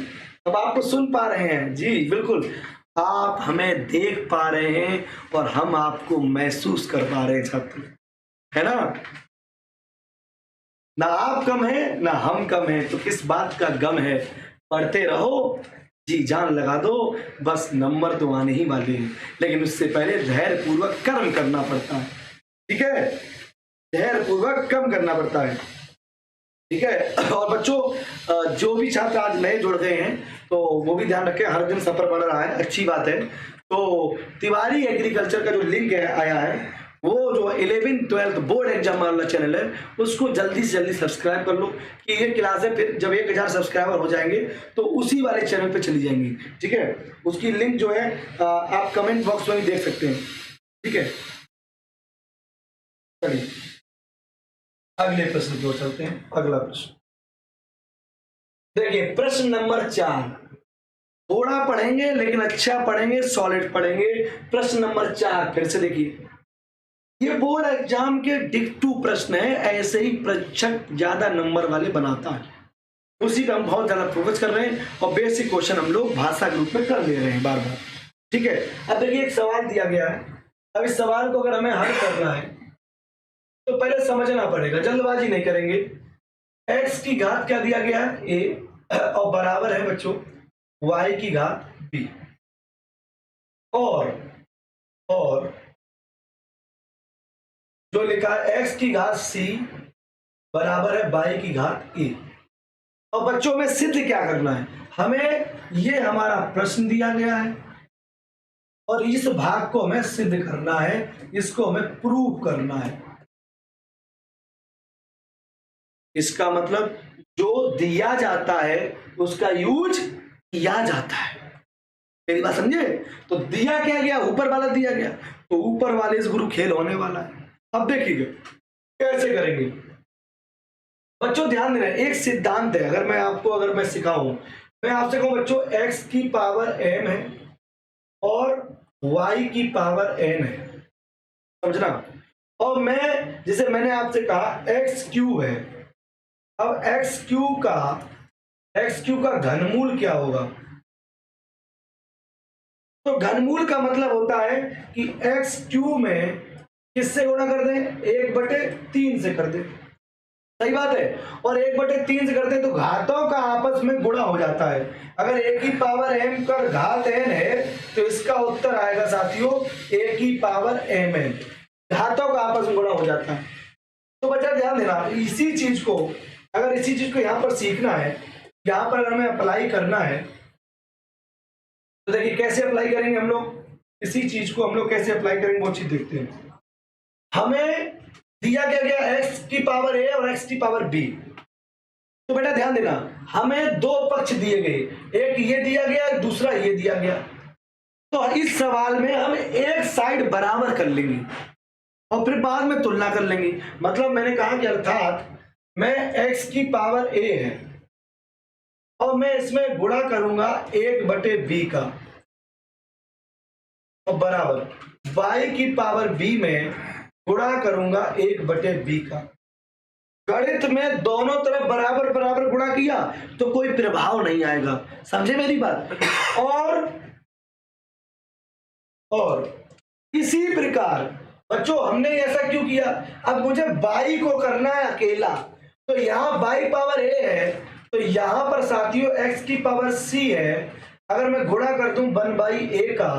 अब आप तो सुन पा रहे हैं जी, बिल्कुल आप हमें देख पा रहे हैं और हम आपको महसूस कर पा रहे हैं छात्र, है ना। ना आप कम है ना हम कम है, तो किस बात का गम है। पढ़ते रहो जी, जान लगा दो, बस नंबर तो आने ही वाले हैं, लेकिन उससे पहले धैर्य पूर्वक कर्म करना पड़ता है, ठीक है। धैर्य पूर्वक कर्म करना पड़ता है, ठीक है। और बच्चों जो भी छात्र आज नए जुड़ गए हैं तो वो भी ध्यान रखें, हर दिन सफर बढ़ रहा है, अच्छी बात है। तो तिवारी एग्रीकल्चर का जो लिंक है आया है, वो जो 11th 12th बोर्ड एग्जाम वाला चैनल है, उसको जल्दी से जल्दी सब्सक्राइब कर लो कि ये क्लासें फिर जब 1000 सब्सक्राइबर हो जाएंगे तो उसी वाले चैनल पे चली जाएंगी, ठीक है। उसकी लिंक जो है आप कमेंट बॉक्स में भी देख सकते हैं, ठीक है। चलिए अगले प्रश्न की ओर चलते हैं। अगला प्रश्न देखिए, प्रश्न नंबर 4। थोड़ा पढ़ेंगे लेकिन अच्छा पढ़ेंगे, सॉलिड पढ़ेंगे। प्रश्न नंबर 4 फिर से देखिए, ये बोर्ड एग्जाम के डिक्टू प्रश्न है, ऐसे ही परीक्षक ज्यादा नंबर वाले बनाता है, उसी का हम बहुत ज्यादा फोकस कर रहे हैं और बेसिक क्वेश्चन हम लोग भाषा के रूप में कर ले रहे हैं बार बार, ठीक है। अब देखिए एक सवाल दिया गया है, अब इस सवाल को अगर हमें हल करना है तो पहले समझना पड़ेगा, जल्दबाजी नहीं करेंगे। x की घात क्या दिया गया है? a, और बराबर है बच्चों y की घात b, और जो लिखा है x की घात c बराबर है y की घात a। और बच्चों में सिद्ध क्या करना है हमें, ये हमारा प्रश्न दिया गया है और इस भाग को हमें सिद्ध करना है, इसको हमें प्रूव करना है। इसका मतलब जो दिया जाता है उसका यूज किया जाता है, मेरी बात समझे। तो दिया क्या गया? ऊपर वाला दिया गया, तो ऊपर वाले से गुरु खेल होने वाला है। अब देखिए कैसे करेंगे बच्चों, ध्यान देना। एक सिद्धांत है, अगर मैं सिखाऊं, मैं आपसे कहूं बच्चों x की पावर m है और y की पावर n है, समझना। और मैं जैसे मैंने आपसे कहा x क्यूब है, अब एक्स क्यू का घनमूल क्या होगा? तो घनमूल का मतलब होता है कि एक्स क्यू में किससे गुणा कर दें? 1/3 से कर दें, सही बात है। और 1/3 से करते हैं तो घातों का आपस में गुणा हो जाता है। अगर a की पावर m का घात n है तो इसका उत्तर आएगा साथियों a की पावर mn, घातों का आपस में गुणा हो जाता है। तो बच्चा ध्यान देना, इसी चीज को यहाँ पर सीखना है, यहाँ पर अगर हमें अप्लाई करना है तो देखिए कैसे अप्लाई करेंगे हम लोग, इसी चीज को हम लोग कैसे अप्लाई करेंगे वो चीज देखते हैं। हमें दिया क्या गया? x की पावर a और x की पावर b। तो बेटा ध्यान देना, हमें दो पक्ष दिए गए, एक ये दिया गया, दूसरा ये दिया गया। तो इस सवाल में हम एक साइड बराबर कर लेंगे और फिर बाद में तुलना कर लेंगे। मतलब मैंने कहा कि अर्थात मैं x की पावर a है और मैं इसमें गुणा करूंगा 1/b का, और बराबर y की पावर b में गुणा करूंगा 1/b का। गणित में दोनों तरफ बराबर बराबर गुणा किया तो कोई प्रभाव नहीं आएगा, समझे मेरी बात। और इसी प्रकार बच्चों हमने ऐसा क्यों किया, अब मुझे बाई को करना है अकेला, तो यहाँ बाई पावर ए है, तो यहाँ पर साथियों x की पावर c है। अगर मैं गुणा कर दूं 1/a का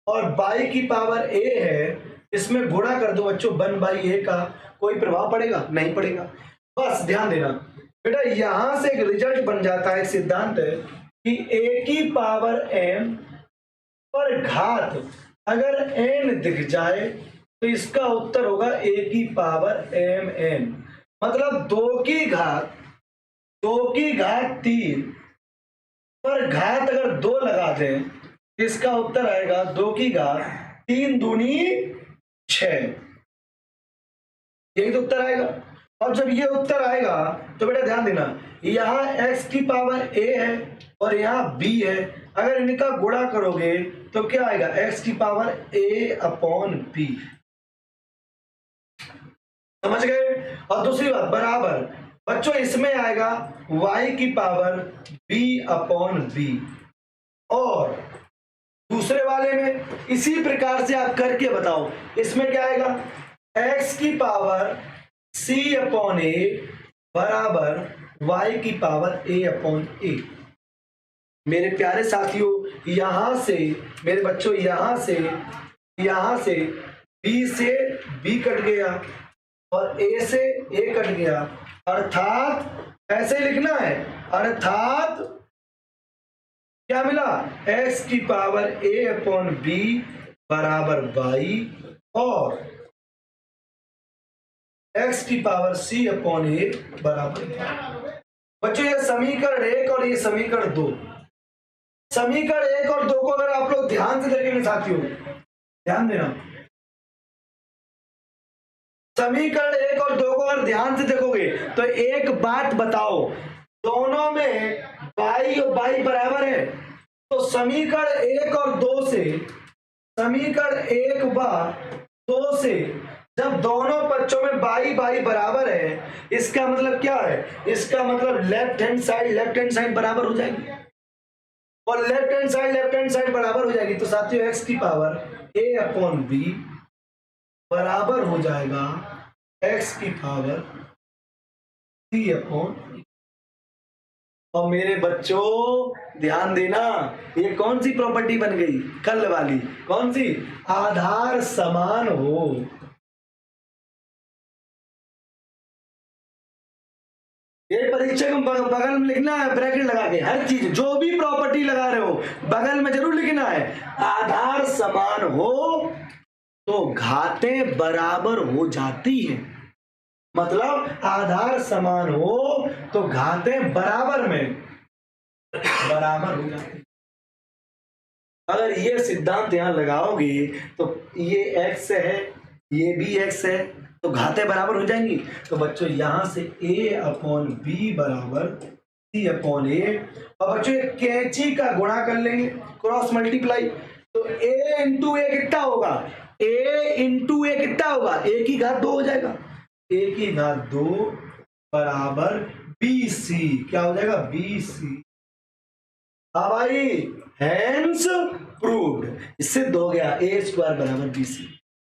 और बाई की पावर a है, इसमें गुणा कर दो बच्चों 1/a का, कोई प्रभाव पड़ेगा? नहीं पड़ेगा। बस ध्यान देना बेटा, यहां से एक रिजल्ट बन जाता है, सिद्धांत है कि a की पावर m पर घात अगर n दिख जाए तो इसका उत्तर होगा a की पावर mn। मतलब 2 की घात 3 पर घात अगर 2 लगा दें, इसका उत्तर आएगा 2 की घात 3 दूनी 6। यही तो उत्तर आएगा। और जब ये उत्तर आएगा तो बेटा ध्यान देना, यहाँ x की पावर a है और यहाँ b है, अगर इनका गुणा करोगे तो क्या आएगा? x की पावर a/b। समझ गए? और दूसरी बात बराबर बच्चों इसमें आएगा y की पावर b/b। और दूसरे वाले में इसी प्रकार से आप करके बताओ, इसमें क्या आएगा? x की पावर c/a बराबर y की पावर a/a। मेरे प्यारे साथियों, यहां से मेरे बच्चों यहां से b से b कट गया और a से a कट गया, अर्थात ऐसे लिखना है, अर्थात क्या मिला? x की पावर a/b बराबर y और x की पावर c/a बराबर। बच्चों ये समीकरण 1 और ये समीकरण 2, समीकरण 1 और 2 को अगर आप लोग ध्यान से देखेंगे साथियों, ध्यान देना, समीकरण 1 और 2 को अगर ध्यान से देखोगे तो एक बात बताओ, दोनों में बाई और बाई बराबर है, तो समीकरण 1 और 2 से, समीकरण 1 व 2 से जब दोनों पक्षों में बाई बाई बराबर है, इसका मतलब क्या है? इसका मतलब लेफ्ट हैंड साइड बराबर हो जाएगी और लेफ्ट हैंड साइड बराबर हो जाएगी, तो साथियों x की पावर a/b बराबर हो जाएगा x की पावर c/a। और मेरे बच्चों ध्यान देना, ये कौन सी प्रॉपर्टी बन गई? कल वाली कौन सी? आधार समान हो। ये परीक्षा को बगल में लिखना है, ब्रैकेट लगा के, हर चीज जो भी प्रॉपर्टी लगा रहे हो बगल में जरूर लिखना है। आधार समान हो तो घातें बराबर हो जाती हैं, मतलब आधार समान हो तो घातें बराबर हो जाती। अगर ये सिद्धांत यहां लगाओगे तो ये x है, ये भी x है, तो घातें बराबर हो जाएंगी। तो बच्चों यहां से a/b बराबर c/a, और बच्चों एक कैंची का गुणा कर लेंगे, क्रॉस मल्टीप्लाई, तो a इंटू a कितना होगा? a इंटू a कितना होगा? a की घात 2 हो जाएगा, a की घात 2 बराबर bc। क्या हो जाएगा? bc। हाँ भाई, हैंस प्रूव्ड, इससे 2 हो गया, a² बराबर bc।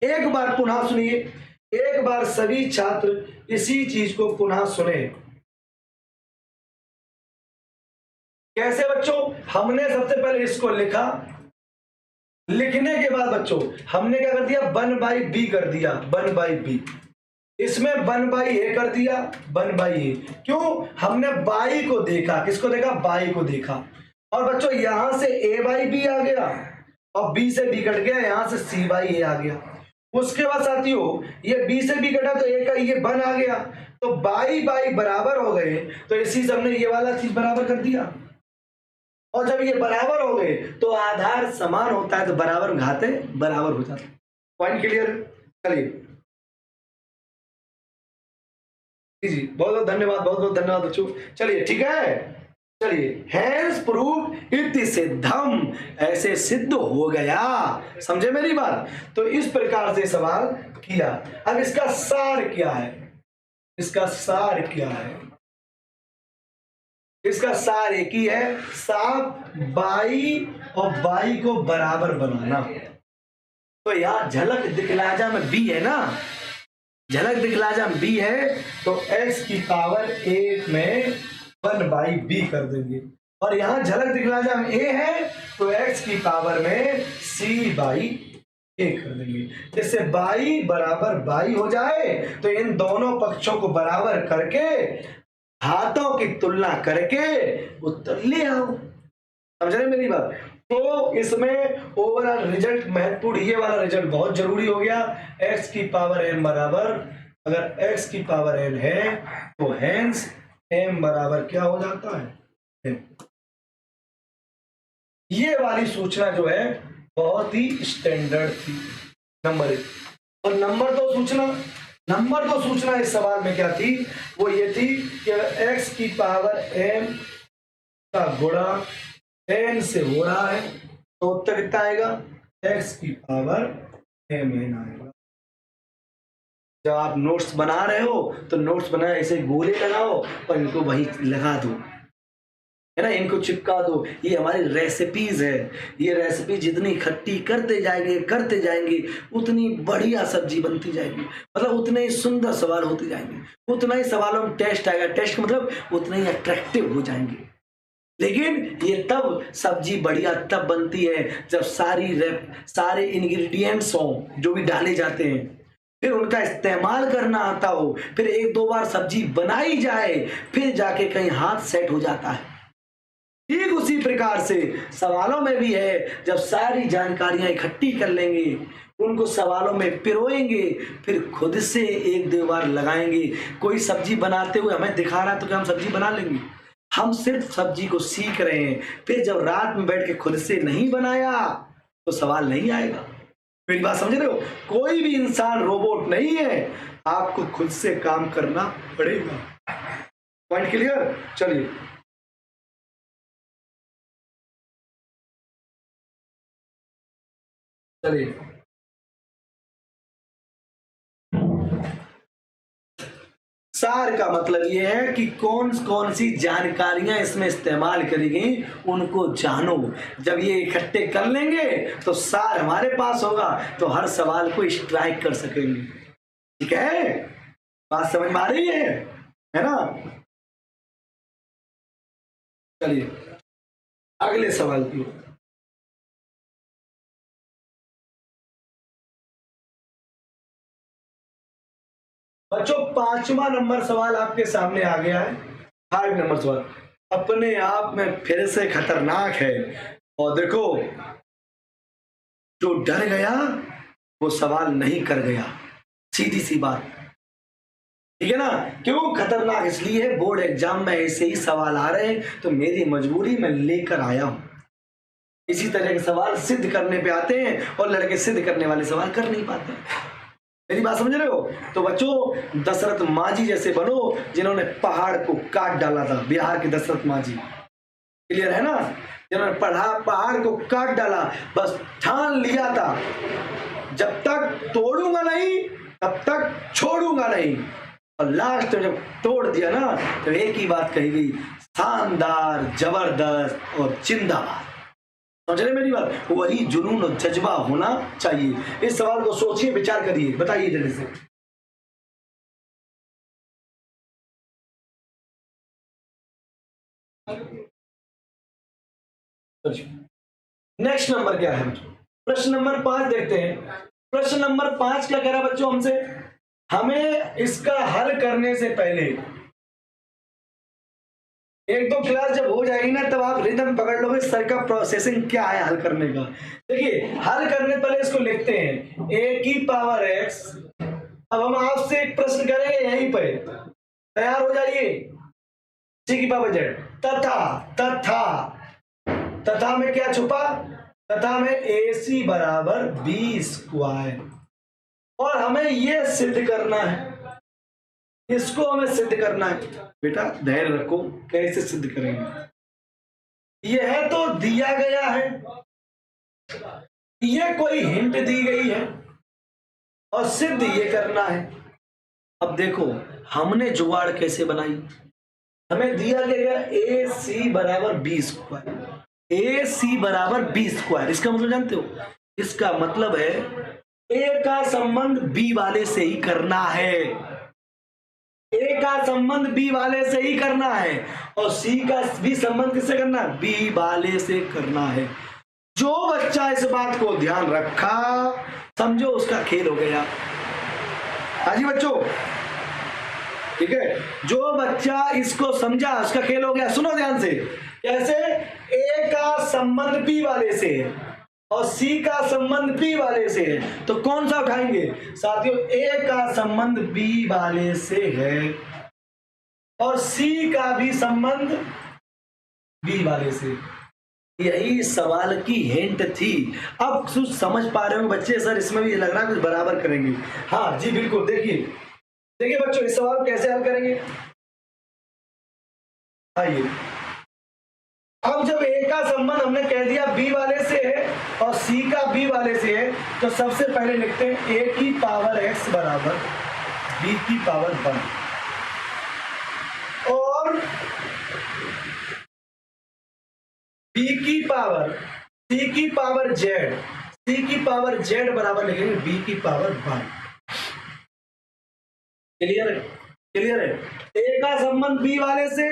एक बार पुनः सुनिए, एक बार सभी छात्र इसी चीज को पुनः सुने। कैसे बच्चों? हमने सबसे पहले इसको लिखा, लिखने के बाद बच्चों हमने क्या कर दिया? 1/b कर दिया, 1/b। इसमें 1/a कर दिया, 1/a। क्यों? हमने बाई को देखा, किसको देखा? बाई को देखा। और बच्चों यहां से a/b आ गया और b से b कट गया, यहां से c/a आ गया। उसके बाद साथियों ये b से b कटा तो a का ये 1 आ गया, तो बाई बाई बराबर हो गए, तो इसी से हमने ये वाला चीज बराबर कर दिया। और जब ये बराबर हो गए तो आधार समान होता है, तो बराबर घातें बराबर हो जाते। Point clear? चलिए जी, बहुत बहुत धन्यवाद, बहुत बहुत धन्यवाद बच्चों। चलिए ठीक है, चलिए हैंस प्रूव इति सिद्धम, ऐसे सिद्ध हो गया। समझे मेरी बात? तो इस प्रकार से सवाल किया। अब इसका सार क्या है? इसका सार क्या है? इसका सार एक ही है, साफ बाई और बाई को बराबर बनाना। तो यहाँ झलक दिखलाजा में बी है ना, झलक दिखलाजा में बी है, तो x की पावर 8 में 1/b कर देंगे। और यहाँ झलक दिखलाजा में a है, तो x की पावर में c/a कर देंगे। जैसे बाई बराबर बाई हो जाए तो इन दोनों पक्षों को बराबर करके हाथों की तुलना करके उत्तर ले आओ। समझ रहे मेरी बात? तो इसमें ओवरऑल रिजल्ट महत्वपूर्ण, ये वाला रिजल्ट बहुत जरूरी हो गया। x की पावर n बराबर, अगर x की पावर n है तो हेंस m बराबर क्या हो जाता है, ये वाली सूचना जो है बहुत ही स्टैंडर्ड थी, नंबर 1। और नंबर 2 सूचना इस सवाल में क्या थी, वो ये थी कि x की पावर m का गुणा n से हो रहा है तो उत्तर कितना आएगा, x की पावर mn आएगा। जब आप नोट्स बना रहे हो तो नोट्स बनाए ऐसे गोले लगाओ और इनको वहीं लगा दो, है ना, इनको चिपका दो। ये हमारी रेसिपीज है, ये रेसिपी जितनी खट्टी करते जाएंगे उतनी बढ़िया सब्जी बनती जाएगी, मतलब उतने ही सुंदर सवाल होते जाएंगे, उतना ही सवालों में टेस्ट आएगा, टेस्ट मतलब उतने ही अट्रैक्टिव हो जाएंगे। लेकिन ये तब सब्जी बढ़िया तब बनती है जब सारे इंग्रेडिएंट्स हों जो भी डाले जाते हैं, फिर उनका इस्तेमाल करना आता हो, फिर 1-2 बार सब्जी बनाई जाए, फिर जाके कहीं हाथ सेट हो जाता है। ठीक उसी प्रकार से सवालों में भी है, जब सारी जानकारियां इकट्ठी कर लेंगे, उनको सवालों में पिरोएंगे, फिर खुद से 1-2 बार लगाएंगे। कोई सब्जी बनाते हुए हमें दिखा रहा है तो क्या हम सब्जी बना लेंगे? हम सिर्फ सब्जी को सीख रहे हैं। फिर जब रात में बैठ के खुद से नहीं बनाया तो सवाल नहीं आएगा। मेरी बात समझ रहे हो? कोई भी इंसान रोबोट नहीं है, आपको खुद से काम करना पड़ेगा। Point clear? चलिए सार का मतलब यह है कि कौन कौन सी जानकारियां इसमें इस्तेमाल करी गई उनको जानो। जब ये इकट्ठे कर लेंगे तो सार हमारे पास होगा, तो हर सवाल को स्ट्राइक कर सकेंगे। ठीक है, बात समझ में आ रही है ना? चलिए अगले सवाल की। बच्चों 5वां नंबर सवाल आपके सामने आ गया है। 5 नंबर सवाल अपने आप में फिर से खतरनाक है। और देखो, जो डर गया वो सवाल नहीं कर गया, सीधी सी बात। ठीक है ना? क्यों खतरनाक? इसलिए बोर्ड एग्जाम में ऐसे ही सवाल आ रहे हैं तो मेरी मजबूरी में लेकर आया हूं। इसी तरह के सवाल सिद्ध करने पे आते हैं और लड़के सिद्ध करने वाले सवाल कर नहीं पाते। मेरी बात समझ रहे हो? तो बच्चों दशरथ मांझी जैसे बनो, जिन्होंने पहाड़ को काट डाला था। बिहार के दशरथ मांझी, क्लियर है ना? जिन्होंने पहाड़ को काट डाला, बस ठान लिया था जब तक तोड़ूंगा नहीं तब तक छोड़ूंगा नहीं। और लास्ट में जब तोड़ दिया ना तो एक ही बात कही गई, शानदार, जबरदस्त और जिंदाबाद। समझ रहे मेरी बात? वही जुनून और जज्बा होना चाहिए। इस सवाल को सोचिए, विचार करिए, बताइए जल्दी से। नेक्स्ट नंबर क्या है? प्रश्न नंबर 5 देखते हैं। प्रश्न नंबर 5 क्या कह रहा है बच्चों हमसे? हमें इसका हल करने से पहले 1-2 क्लास जब हो जाएगी ना तब आप रिदम पकड़ लोगे सर का प्रोसेसिंग क्या है हल करने का। देखिए, हल करने पहले इसको लिखते हैं a की पावर x। अब हम आपसे एक प्रश्न करेंगे, यहीं पे तैयार हो जाइए। c की पावर z तथा में क्या छुपा? तथा में ac बराबर b स्क्वायर। और हमें यह सिद्ध करना है, इसको हमें सिद्ध करना है। बेटा धैर्य रखो, कैसे सिद्ध करेंगे? यह तो दिया गया है, यह कोई हिंट दी गई है और सिद्ध ये करना है। अब देखो हमने जुगाड़ कैसे बनाई। हमें दिया गया AC बराबर B स्क्वायर। AC बराबर B स्क्वायर, इसका मतलब जानते हो? इसका मतलब है ए का संबंध बी वाले से ही करना है, ए का संबंध बी वाले से ही करना है, और सी का भी संबंध किससे करना है? बी वाले से करना है। जो बच्चा इस बात को ध्यान रखा, समझो उसका खेल हो गया। हाँ जी बच्चों, ठीक है, जो बच्चा इसको समझा उसका खेल हो गया। सुनो ध्यान से, कैसे? ए का संबंध बी वाले से है और सी का संबंध बी वाले से है, तो कौन सा उठाएंगे साथियों? ए का संबंध बी वाले से है और सी का भी संबंध बी वाले से। यही सवाल की हिंट थी। अब कुछ समझ पा रहे हो बच्चे? सर इसमें भी लग रहा है कुछ बराबर करेंगे। हाँ जी बिल्कुल, देखिए देखिए बच्चों, इस सवाल को कैसे हल करेंगे? आइए, अब जब ए का संबंध हमने कह दिया बी वाले से है और सी का बी वाले से है, तो सबसे पहले लिखते हैं ए की पावर एक्स बराबर बी की पावर 1 और बी की पावर सी की पावर जेड, सी की पावर जेड बराबर लिखेंगे बी की पावर 1। क्लियर है? क्लियर है? ए का संबंध बी वाले से,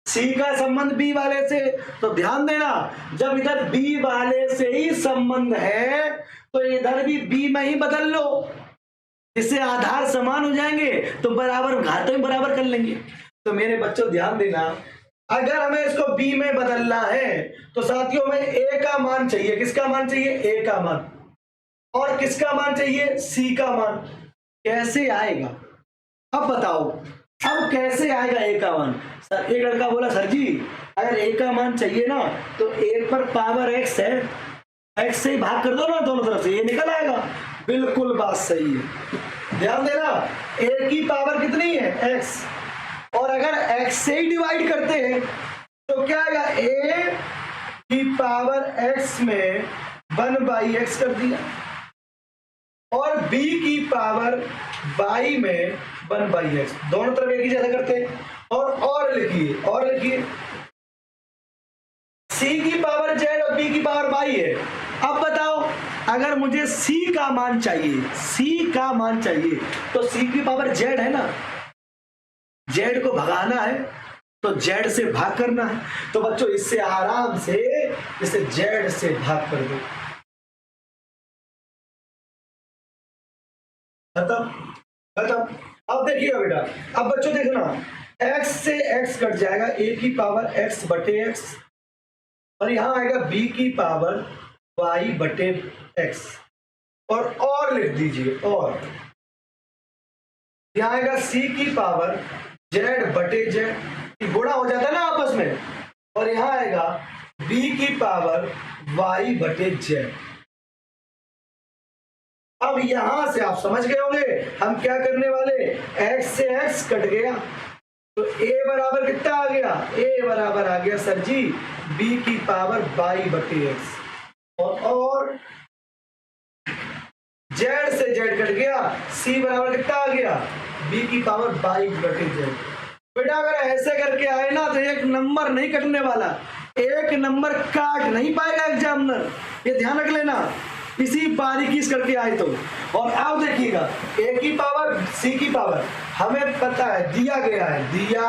सी का संबंध बी वाले से, तो ध्यान देना जब इधर बी वाले से ही संबंध है तो इधर भी बी में ही बदल लो, इससे आधार समान हो जाएंगे तो बराबर घातों में बराबर कर लेंगे। तो मेरे बच्चों ध्यान देना, अगर हमें इसको बी में बदलना है तो साथियों में ए का मान चाहिए। किसका मान चाहिए? ए का मान। और किसका मान चाहिए? सी का मान। कैसे आएगा अब बताओ, अब कैसे आएगा ए का मान? सर एक लड़का बोला सर जी अगर ए का मान चाहिए ना तो ए पर पावर एक्स है, एक्स से ही भाग कर दो ना दोनों तरफ से, ये निकल आएगा। बिल्कुल बात सही है, ध्यान देना, ए की पावर कितनी है? एक्स, और अगर x से ही डिवाइड करते हैं तो क्या आएगा? a की पावर x में 1/x कर दिया और b की पावर y में 1/x, दोनों तरफ एक ही जैसा करते हैं। और लिखिए c की पावर z और b की पावर y है। अब बताओ अगर मुझे c का मान चाहिए, c का मान चाहिए तो c की पावर z है ना, जेड को भगाना है तो जेड से भाग करना है। तो बच्चों इससे आराम से इसे जेड से भाग कर दो, खत्म। अब देखिएगा बेटा, अब बच्चों देखना, x से x कट जाएगा, a की पावर x बटे x और यहां आएगा b की पावर y बटे x और लिख दीजिए, और यहां आएगा c की पावर जेड बटे जेड, गुणा हो जाता है ना आपस में, और यहां आएगा b की पावर y बटे जेड। अब यहां से आप समझ गए होंगे हम क्या करने वाले, x से x कट गया तो a बराबर कितना आ गया? a बराबर आ गया सर जी b की पावर y बटे x, और z से z कट गया, c बराबर कितना आ गया? b की पावर 22 बटे जेड। बेटा अगर ऐसे करके आए ना तो एक नंबर नहीं कटने वाला, एक नंबर काट नहीं पाएगा एग्जामिनर, ये ध्यान रख लेना, इसी बारीकी से करके आए तो। और अब देखिएगा a की पावर c की पावर हमें पता है, दिया गया है क्या?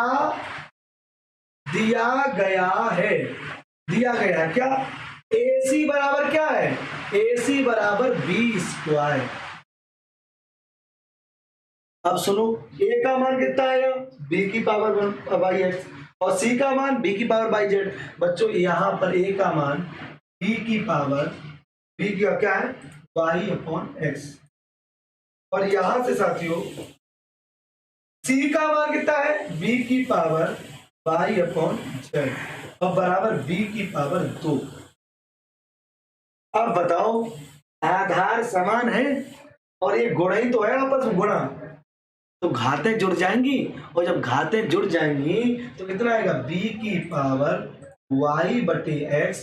ac बराबर क्या है? ac बराबर b²। अब सुनो, a का मान कितना आया? b की पावर 1/x और c का मान b की पावर बाई जेड। बच्चों यहाँ पर a का मान b की पावर b की क्या है? y/x, और यहां से साथियों c का मान कितना है? b की पावर y/z और बराबर b की पावर 2। अब बताओ आधार समान है और ये गुणा ही तो है आपस में, गुणा तो घातें जुड़ जाएंगी, और जब घातें जुड़ जाएंगी तो कितना आएगा? b की पावर y बटे x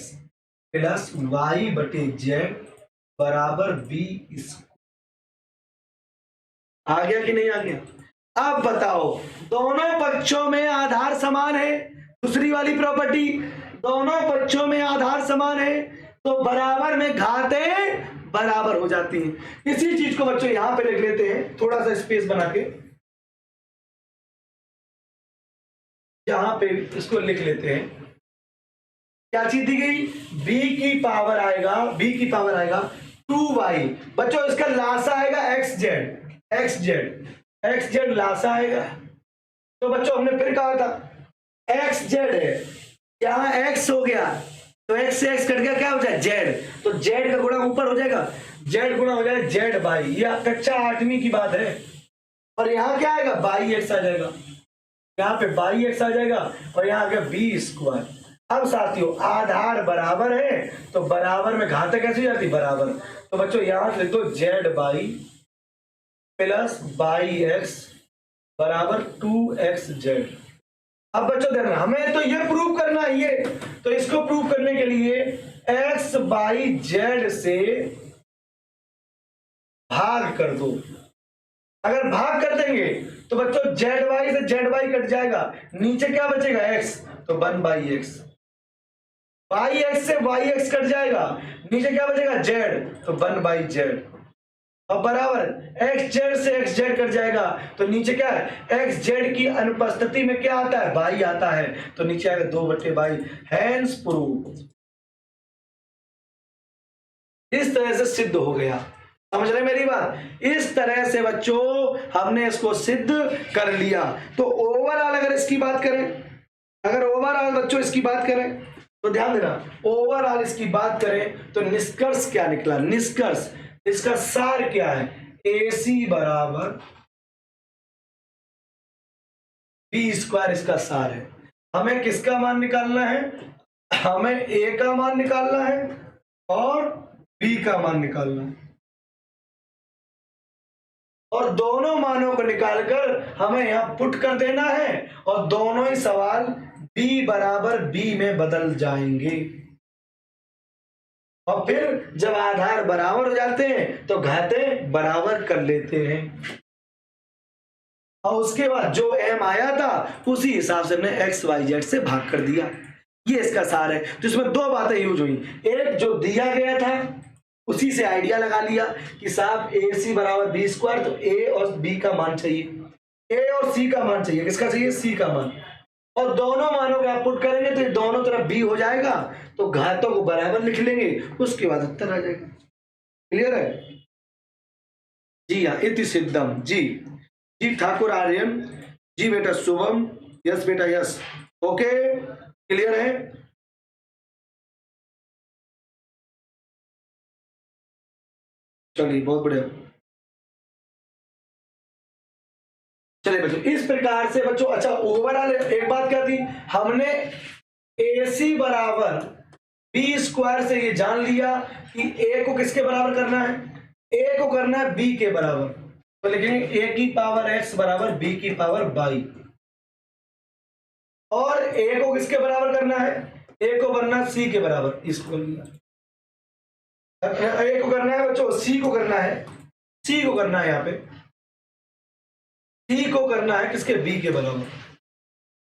प्लस y बटे z बराबर b। आ गया कि नहीं आ गया? अब बताओ दोनों पक्षों में आधार समान है, दूसरी वाली प्रॉपर्टी, दोनों पक्षों में आधार समान है तो बराबर में घातें बराबर हो जाती हैं। इसी चीज को बच्चों यहां पे लिख लेते हैं, थोड़ा सा स्पेस बना के यहां पे इसको लिख लेते हैं। क्या चीज दी गई, b की पावर आएगा, b की पावर आएगा 2y। बच्चों इसका लासा आएगा xz लासा आएगा। तो बच्चों हमने फिर कहा था xz है, यहां x हो गया तो x से x कट गया, क्या हो जाए z, तो z का गुणा ऊपर हो जाएगा, z गुणा हो जाएगा z बाई, यह कक्षा 8वीं की बात है। और यहाँ क्या आएगा, बाई x आ जाएगा, यहाँ पे बाई x आ जाएगा और यहाँ आ गया b स्क्वायर। अब साथियों आधार बराबर है तो बराबर में घात कैसे हो जाती, बराबर। तो बच्चों यहां से लिख दो z by plus by x बराबर 2xz। अब बच्चों देखना हमें तो ये प्रूव करना है, ये तो इसको प्रूव करने के लिए x बाई जेड से भाग कर दो। अगर भाग कर देंगे तो बच्चों जेड वाई से जेड वाई कट जाएगा, नीचे क्या बचेगा x, तो 1 बाई x, बाई x से वाई x कट जाएगा, नीचे क्या बचेगा z, तो 1 बाई z। अब बराबर एक्स जेड से एक्स जेड कट जाएगा तो नीचे क्या है, एक्स जेड की अनुपस्थिति में क्या आता है, बाई आता है, तो नीचे आएगा 2/बाई। Hence prove. इस तरह से सिद्ध हो गया, समझ रहे मेरी बात। इस तरह से बच्चों हमने इसको सिद्ध कर लिया। तो ओवरऑल अगर इसकी बात करें, अगर ओवरऑल बच्चों इसकी बात करें तो ध्यान देना, ओवरऑल इसकी बात करें तो निष्कर्ष क्या निकला, निष्कर्ष, इसका सार क्या है, AC बराबर बी स्क्वायर इसका सार है। हमें किसका मान निकालना है, हमें A का मान निकालना है और B का मान निकालना है, और दोनों मानों को निकालकर हमें यहां पुट कर देना है और दोनों ही सवाल B बराबर B में बदल जाएंगे। और फिर जब आधार बराबर हो जाते हैं तो घातें बराबर कर लेते हैं, और उसके बाद जो m आया था उसी हिसाब से हमने एक्स वाई जेड से भाग कर दिया। ये इसका सार है, जिसमें दो बातें यूज हुई। एक जो दिया गया था उसी से आइडिया लगा लिया कि साहब AC बराबर बी स्क्वायर, तो A और B का मान चाहिए, A और C का मान चाहिए, किसका चाहिए, C का मान, और दोनों मानों को आप पुट करेंगे तो दोनों तरफ B हो जाएगा, तो घातों को बराबर लिख लेंगे, उसके बाद उत्तर आ जाएगा। क्लियर है जी, हाँ इति सिद्धम जी, जी ठाकुर आर्यन, जी बेटा शुभम, यस बेटा यस, ओके क्लियर है। चलिए बहुत बढ़िया, चलिए बच्चों इस प्रकार से बच्चों। अच्छा ओवरऑल एक बात क्या थी, हमने AC बराबर बी स्क्वायर से ये जान लिया कि A को किसके बराबर करना है, A को करना है B के बराबर, तो लिखेंगे A की पावर x बराबर B की पावर बाई, और A को किसके बराबर करना है, A को करना है C के बराबर, इसको A को करना है बच्चों, C को करना है, C को करना है यहाँ पे, C को करना है किसके, B के बराबर,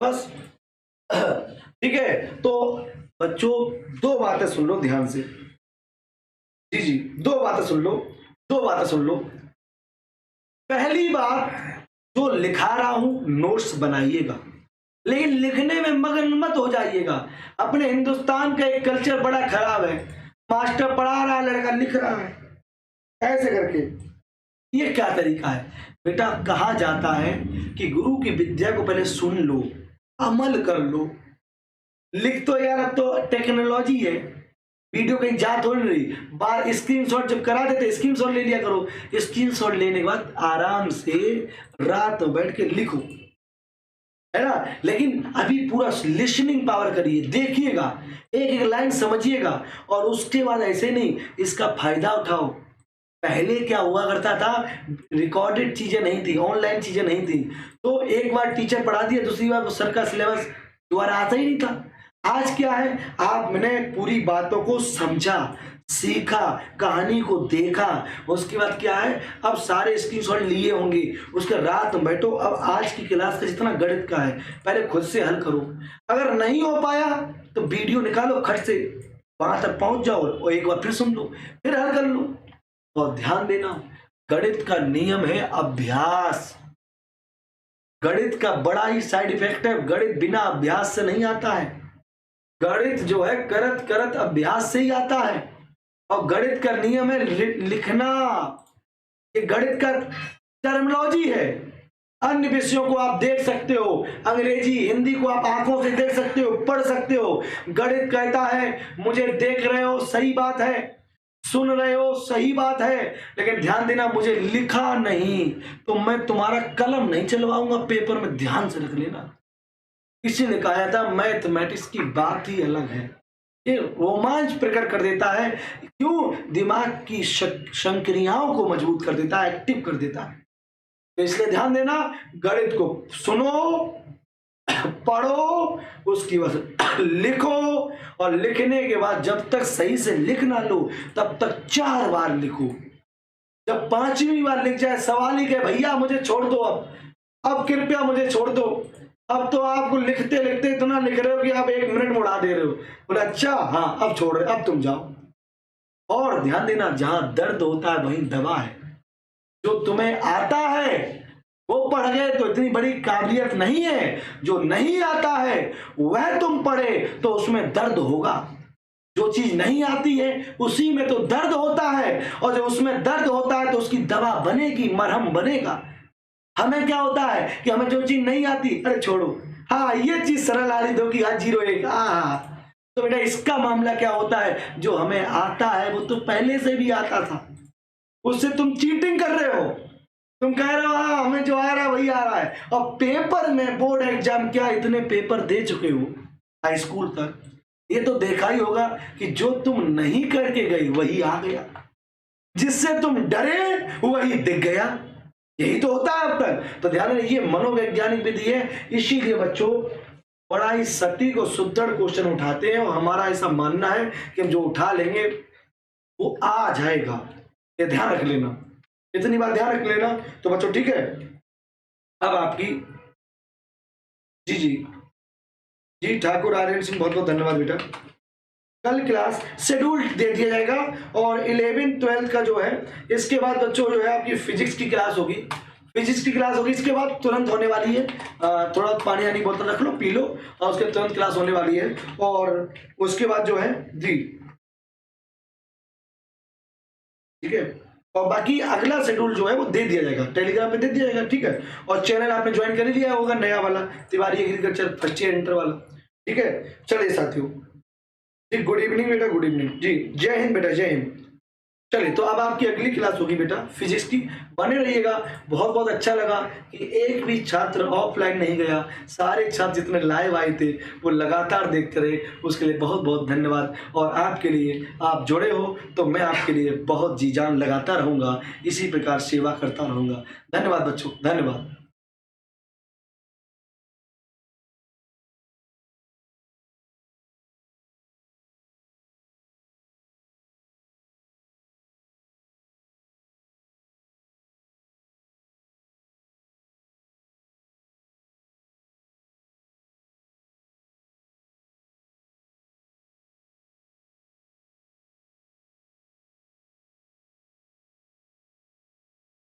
बस ठीक है। तो बच्चों दो बातें सुन लो ध्यान से, जी जी दो बातें सुन लो, दो बातें सुन लो। पहली बात, जो लिखा रहा हूं नोट्स बनाइएगा, लेकिन लिखने में मगन मत हो जाइएगा। अपने हिंदुस्तान का एक कल्चर बड़ा खराब है, मास्टर पढ़ा रहा है, लड़का लिख रहा है ऐसे करके, ये क्या तरीका है बेटा। कहा जाता है कि गुरु की विद्या को पहले सुन लो, अमल कर लो। लिख तो यार अब तो टेक्नोलॉजी है, वीडियो कहीं जा थोड़ी नहीं, बार स्क्रीनशॉट जब करा देते स्क्रीनशॉट ले लिया करो, स्क्रीनशॉट लेने के बाद आराम से रात में बैठ के लिखो, है ना। लेकिन अभी पूरा लिसनिंग पावर करिए, देखिएगा, एक एक लाइन समझिएगा, और उसके बाद ऐसे नहीं इसका फायदा उठाओ। पहले क्या हुआ करता था, रिकॉर्डेड चीजें नहीं थी, ऑनलाइन चीजें नहीं थी, तो एक बार टीचर पढ़ा दिया, दूसरी बार सर का सिलेबस दोबारा आता ही नहीं था। आज क्या है, आपने पूरी बातों को समझा, सीखा, कहानी को देखा, उसके बाद क्या है, अब सारे स्क्रीनशॉट लिए होंगे, उसके रात में बैठो। अब आज की क्लास का जितना गणित का है पहले खुद से हल करो, अगर नहीं हो पाया तो वीडियो निकालो, खट से वहां तक पहुंच जाओ और एक बार फिर सुन लो, फिर हल कर लो। और ध्यान देना, गणित का नियम है अभ्यास। गणित का बड़ा ही साइड इफेक्ट है, गणित बिना अभ्यास से नहीं आता है। गणित जो है करत करत अभ्यास से ही आता है। और गणित का नियम है लिखना। ये गणित का टर्मिनोलॉजी है। अन्य विषयों को आप देख सकते हो, अंग्रेजी हिंदी को आप आंखों से देख सकते हो, पढ़ सकते हो। गणित कहता है मुझे देख रहे हो, सही बात है, सुन रहे हो, सही बात है, लेकिन ध्यान देना मुझे लिखा नहीं तो मैं तुम्हारा कलम नहीं चलवाऊंगा पेपर में, ध्यान से रख लेना। किसी ने कहा था मैथमेटिक्स की बात ही अलग है, ये रोमांच प्रकट कर देता है। क्यों? दिमाग की संक्रियाओं को मजबूत कर देता है, एक्टिव कर देता है। तो इसलिए ध्यान देना, गणित को सुनो, पढ़ो, उसकी वजह लिखो, और लिखने के बाद जब तक सही से लिख ना लो तब तक 4 बार लिखो। जब 5वीं बार लिख जाए सवाल ही के भैया मुझे छोड़ दो, अब कृपया मुझे छोड़ दो, अब तो आपको लिखते लिखते इतना लिख रहे हो कि आप 1 मिनट में उड़ा दे रहे हो। बोले अच्छा हाँ अब छोड़ रहे, अब तुम जाओ। और ध्यान देना, जहां दर्द होता है वहीं दवा है। जो तुम्हें आता है वो पढ़ गए तो इतनी बड़ी काबिलियत नहीं है, जो नहीं आता है वह तुम पढ़े तो उसमें दर्द होगा। जो चीज नहीं आती है उसी में तो दर्द होता है, और जो उसमें दर्द होता है तो उसकी दवा बनेगी, मरहम बनेगा। हमें क्या होता है कि हमें जो चीज नहीं आती, अरे छोड़ो, हाँ ये चीज सरल आ रही दो कि आज 0 1, हाँ तो बेटा इसका मामला क्या होता है, जो हमें आता है वो तो पहले से भी आता था, उससे तुम चीटिंग कर रहे हो। तुम कह रहे हो हाँ हमें जो आ रहा है वही आ रहा है, और पेपर में बोर्ड एग्जाम क्या इतने पेपर दे चुके हो हाई स्कूल तक, ये तो देखा ही होगा कि जो तुम नहीं करके गई वही आ गया, जिससे तुम डरे वही दिख गया। यही तो होता है अब तक। तो ध्यान रखिए, मनोवैज्ञानिक विधि है, इसीलिए बच्चों बड़ा ही सटीक और सुदृढ़ क्वेश्चन उठाते हैं, और हमारा ऐसा मानना है कि हम जो उठा लेंगे वो आ जाएगा। ये ध्यान रख लेना, इतनी बात ध्यान रख लेना। तो बच्चों ठीक है, अब आपकी जी जी जी ठाकुर आर्यन सिंह, बहुत बहुत धन्यवाद बेटा। कल क्लास शेड्यूल दे दिया जाएगा, और 11 12 का जो है इसके बाद बच्चों जो है आपकी फिजिक्स की क्लास होगी। फिजिक्स की क्लास होगी इसके बाद तुरंत होने वाली है। थोड़ा पानी आनी बोतल रख लो, पी लो, और उसके तुरंत क्लास होने वाली है। और उसके बाद जो है जी ठीक है, और बाकी अगला शेड्यूल जो है वो दे दिया जाएगा, टेलीग्राम पे दे दिया जाएगा, ठीक है। और चैनल आपने ज्वाइन कर लिया होगा नया वाला, Tiwari agriculture first year inter वाला, ठीक है। चलिए साथियों जी, गुड इवनिंग बेटा, गुड इवनिंग जी, जय हिंद बेटा, जय हिंद। चलिए तो अब आपकी अगली क्लास होगी बेटा फिजिक्स की, बने रहिएगा। बहुत बहुत अच्छा लगा कि एक भी छात्र ऑफलाइन नहीं गया, सारे छात्र जितने लाइव आए थे वो लगातार देखते रहे, उसके लिए बहुत बहुत धन्यवाद। और आपके लिए, आप जुड़े हो तो मैं आपके लिए बहुत जी जान लगाता रहूँगा, इसी प्रकार सेवा करता रहूँगा। धन्यवाद बच्चों, धन्यवाद।